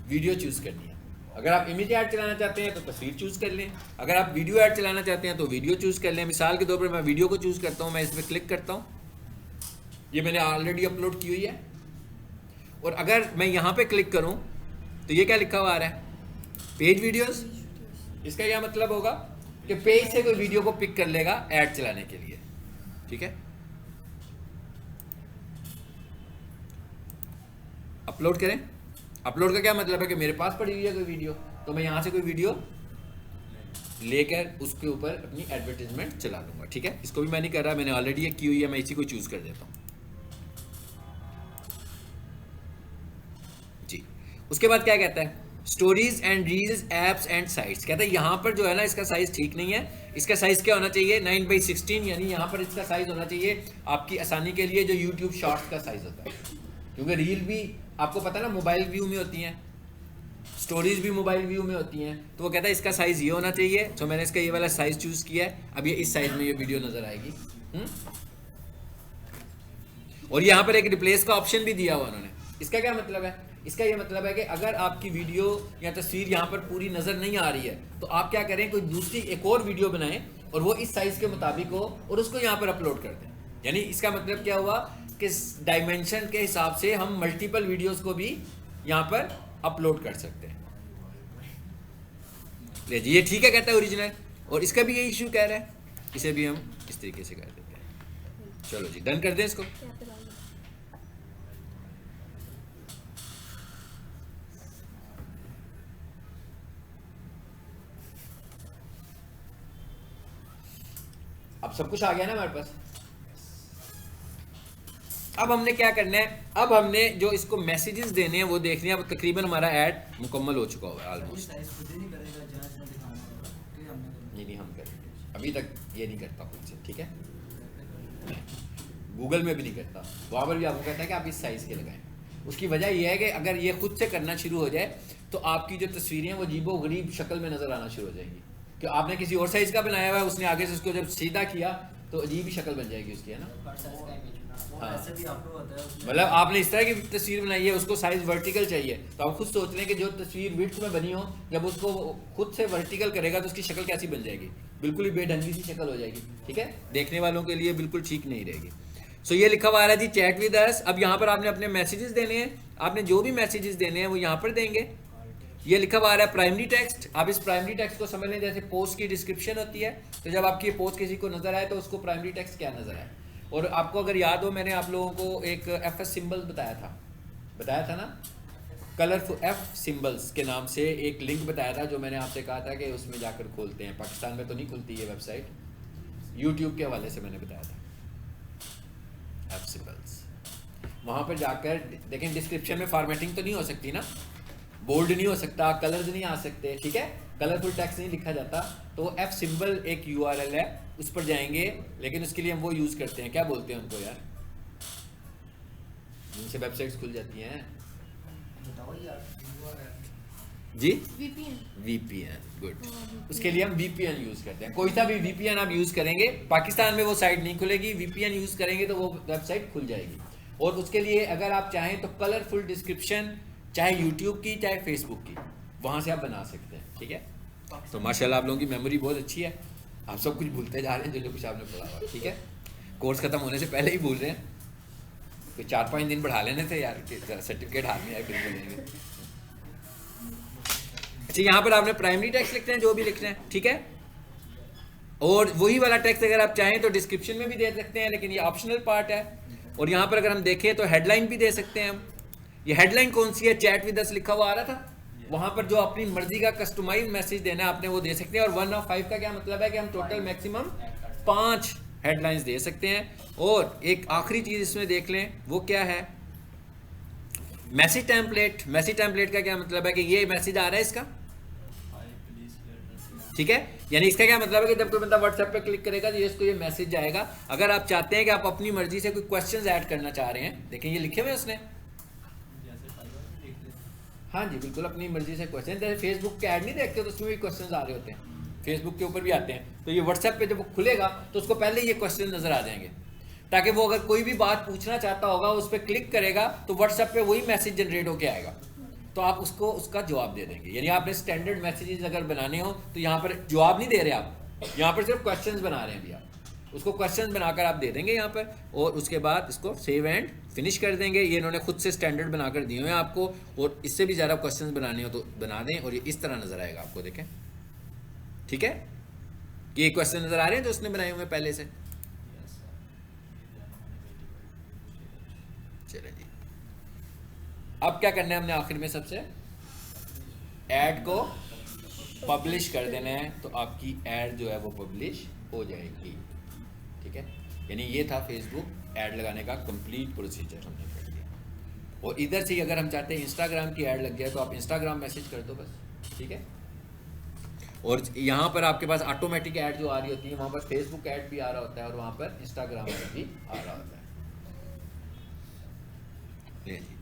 वीडियो चूज करनी है। अगर आप इमेज ऐड चलाना चाहते हैं तो तस्वीर चूज कर लें, अगर आप वीडियो ऐड चलाना चाहते हैं तो वीडियो चूज कर लें। मिसाल के तौर पर मैं वीडियो को चूज करता हूं, मैं इस पर क्लिक करता हूं, ये मैंने ऑलरेडी अपलोड की हुई है। और अगर मैं यहां पे क्लिक करूं तो ये क्या लिखा हुआ आ रहा है, पेज वीडियोस। इसका क्या मतलब होगा कि पेज से कोई वीडियो को पिक कर लेगा ऐड चलाने के लिए, ठीक है। अपलोड करें, अपलोड का क्या मतलब है कि मेरे पास पड़ी हुई है कोई वीडियो, तो मैं यहां से कोई वीडियो लेकर उसके ऊपर अपनी एडवर्टाइजमेंट चला लूंगा, ठीक है। इसको भी मैं नहीं कर रहा, मैंने ऑलरेडी ये की हुई है, मैं इसी को चूज कर देता हूं जी। उसके बाद क्या कहता है, stories and reels, apps and sites. कहता है यहाँ पर जो है ना इसका साइज ठीक नहीं है, इसका साइज क्या होना चाहिए 9/16, यानी यहाँ पर इसका साइज होना चाहिए आपकी आसानी के लिए जो यूट्यूब शॉर्ट्स का साइज होता है, क्योंकि रील भी आपको पता है ना मोबाइल व्यू में होती हैं, स्टोरीज भी मोबाइल व्यू में होती हैं। तो वो कहता है इसका साइज ये होना चाहिए, तो मैंने इसका ये वाला साइज चूज किया है। अब ये इस साइज में ये वीडियो नजर आएगी। और यहाँ पर एक रिप्लेस का ऑप्शन भी दिया हुआ उन्होंने। इसका क्या मतलब है, इसका ये मतलब है कि अगर आपकी वीडियो या तस्वीर यहाँ पर पूरी नजर नहीं आ रही है तो आप क्या करें, कोई दूसरी एक और वीडियो बनाएं और वो इस साइज के मुताबिक हो और उसको यहाँ पर अपलोड कर दें। यानी इसका मतलब क्या हुआ कि डायमेंशन के हिसाब से हम मल्टीपल वीडियोस को भी यहाँ पर अपलोड कर सकते हैं। ले जी, ये ठीक है कहता है ओरिजिनल, और इसका भी ये इशू कह रहा है, इसे भी हम इस तरीके से कर देते हैं। चलो जी डन कर दें इसको। यहाँ पे डाल दो। अब सब कुछ आ गया ना हमारे पास। अब हमने क्या करना है, अब हमने जो इसको मैसेजेस देने हैं वो देखने हैं। अब तकरीबन हमारा ऐड मुकम्मल हो चुका होगा ऑलमोस्ट। साइज खुद ही नहीं करेगा, जहाँ जहाँ दिखाना होगा कि हमने कर नहीं हम करेंगे, अभी तक ये नहीं करता खुद से, ठीक है। गूगल में भी नहीं करता, वहाँ पर भी आपको कहता है कि आप इस साइज़ के लगाएं। उसकी वजह यह है कि अगर ये खुद से करना शुरू हो जाए तो आपकी जो तस्वीरें हैं वो अजीबो गरीब शक्ल में नज़र आना शुरू हो जाएंगी, कि आपने किसी और साइज़ का बनाया हुआ है, उसने आगे से उसको जब सीधा किया तो अजीब ही शक्ल बन जाएगी उसकी, है ना। वो ऐसे भी अपलोड होता है उसमें। मतलब आपने इस तरह की तस्वीर बनाई है, उसको साइज वर्टिकल चाहिए, तो आप खुद सोच लें कि जो तस्वीर विड्थ में बनी हो जब उसको खुद से वर्टिकल करेगा तो उसकी शक्ल कैसी बन जाएगी, बिल्कुल ही बेढंगी सी शक्ल हो जाएगी, ठीक है। देखने वालों के लिए बिल्कुल ठीक नहीं रहेगी। सो ये लिखा हुआ है जी चैट विद अस। अब यहाँ पर आपने अपने मैसेजेस देने हैं, आपने जो भी मैसेजेस देने हैं वो यहाँ पर देंगे। ये लिखा हुआ है प्राइमरी टेक्स्ट। आप इस प्राइमरी टेक्स्ट को समझ लें जैसे पोस्ट की डिस्क्रिप्शन होती है, तो जब आपकी पोस्ट किसी को नजर आए तो उसको प्राइमरी टेक्स्ट क्या नजर आए। और आपको अगर याद हो मैंने आप लोगों को एक FS सिंबल बताया था ना, कलरफुल F सिंबल्स के नाम से एक लिंक बताया था, जो मैंने आपसे कहा था कि उसमें जाकर खोलते हैं। पाकिस्तान में तो नहीं खुलती ये वेबसाइट, यूट्यूब के हवाले से मैंने बताया था। F symbols. वहाँ पर जाकर देखें, डिस्क्रिप्शन में फॉर्मेटिंग तो नहीं हो सकती ना, बोल्ड नहीं हो सकता, कलर्स नहीं आ सकते, ठीक है, कलरफुल टेक्स्ट नहीं लिखा जाता, तो एफ सिंबल एक यूआरएल है, उस पर जाएंगे। लेकिन उसके लिए हम वो यूज़ करते हैं, क्या बोलते हैं उनको यार, जिनसे वेबसाइट्स खुल जाती हैं बताओ यार जी, VPN। VPN, good. उसके लिए हम VPN यूज़ करते हैं। कोई सा भी VPN आप यूज़ करेंगे, पाकिस्तान में वो साइट नहीं खुलेगी, VPN यूज़ करेंगे तो वो वेबसाइट खुल जाएगी। और उसके लिए अगर आप चाहें तो कलरफुल डिस्क्रिप्शन, चाहे यूट्यूब की चाहे फेसबुक की, वहाँ से आप बना सकते हैं, ठीक है। तो माशाल्लाह आप लोगों की मेमोरी बहुत अच्छी है, आप सब कुछ भूलते जा रहे हैं जो जो कुछ आपने पढ़ा हुआ, ठीक है। कोर्स ख़त्म होने से पहले ही भूल रहे हैं, फिर 4-5 दिन बढ़ा लेने थे यार, सर्टिफिकेट हाथ में आए फिर भूलेंगे। अच्छा, यहाँ पर आपने प्राइमरी टेक्स्ट लिखते हैं, जो भी लिखना है, ठीक है। और वही वाला टेक्स्ट अगर आप चाहें तो डिस्क्रिप्शन में भी दे सकते हैं, लेकिन ये ऑप्शनल पार्ट है। और यहाँ पर अगर हम देखें तो हेडलाइन भी दे सकते हैं हम। ये हेडलाइन कौन सी है, चैट विद अस लिखा हुआ आ रहा था, वहाँ पर जो अपनी मर्जी का कस्टमाइज मैसेज देना है आपने वो दे सकते हैं। और 1 of 5 का क्या मतलब है कि हम टोटल मैक्सिमम 5 हेडलाइंस दे सकते हैं। और एक आखिरी चीज़ इसमें देख लें, वो क्या है, मैसेज टेम्पलेट। मैसेज टेम्पलेट का क्या मतलब है कि ये मैसेज आ रहा है इसका, ठीक है, यानी इसका क्या मतलब है कि जब कोई बंदा व्हाट्सएप पे क्लिक करेगा तो ये इसको ये मैसेज जाएगा। अगर आप चाहते हैं कि आप अपनी मर्जी से कोई क्वेश्चंस ऐड करना चाह रहे हैं, देखें ये लिखे हुए उसने, हाँ जी बिल्कुल, अपनी मर्जी से क्वेश्चन, जैसे फेसबुक के ऐड नहीं देखते तो उसमें भी क्वेश्चंस आ रहे होते हैं, फेसबुक के ऊपर भी आते हैं। तो ये व्हाट्सएप पे जब वो खुलेगा तो उसको पहले ये क्वेश्चन नजर आ जाएंगे, ताकि वो अगर कोई भी बात पूछना चाहता होगा उस पर क्लिक करेगा तो व्हाट्सएप पे वही मैसेज जनरेट होके आएगा, तो आप उसको उसका जवाब दे देंगे। यानी आपने स्टैंडर्ड मैसेजेस अगर बनाने हो तो यहाँ पर जवाब नहीं दे रहे आप, यहाँ पर सिर्फ क्वेश्चंस बना रहे हैं अभी, आप उसको क्वेश्चंस बनाकर आप दे देंगे यहाँ पर, और उसके बाद इसको सेव एंड फिनिश कर देंगे। ये इन्होंने खुद से स्टैंडर्ड बनाकर दिए हुए हैं आपको, और इससे भी ज़्यादा क्वेश्चंस बनाने हो तो बना दें, और ये इस तरह नज़र आएगा आपको, देखें, ठीक है। ये क्वेश्चन नज़र आ रहे हैं जो उसने बनाए हुए पहले से, चले जी। अब क्या करना है हमने आखिर में, सबसे ऐड को पब्लिश कर देना है, तो आपकी ऐड जो है वो पब्लिश हो जाएगी, ठीक है। यानी ये था फेसबुक ऐड लगाने का कंप्लीट प्रोसीजर हमने कर लिया। और इधर से अगर हम चाहते हैं इंस्टाग्राम की ऐड लग जाए तो आप इंस्टाग्राम मैसेज कर दो बस, ठीक है। और यहाँ पर आपके पास ऑटोमेटिक ऐड जो आ रही होती है, वहाँ पर फेसबुक ऐड भी आ रहा होता है और वहाँ पर इंस्टाग्राम ऐड भी आ रहा होता है। ले जी।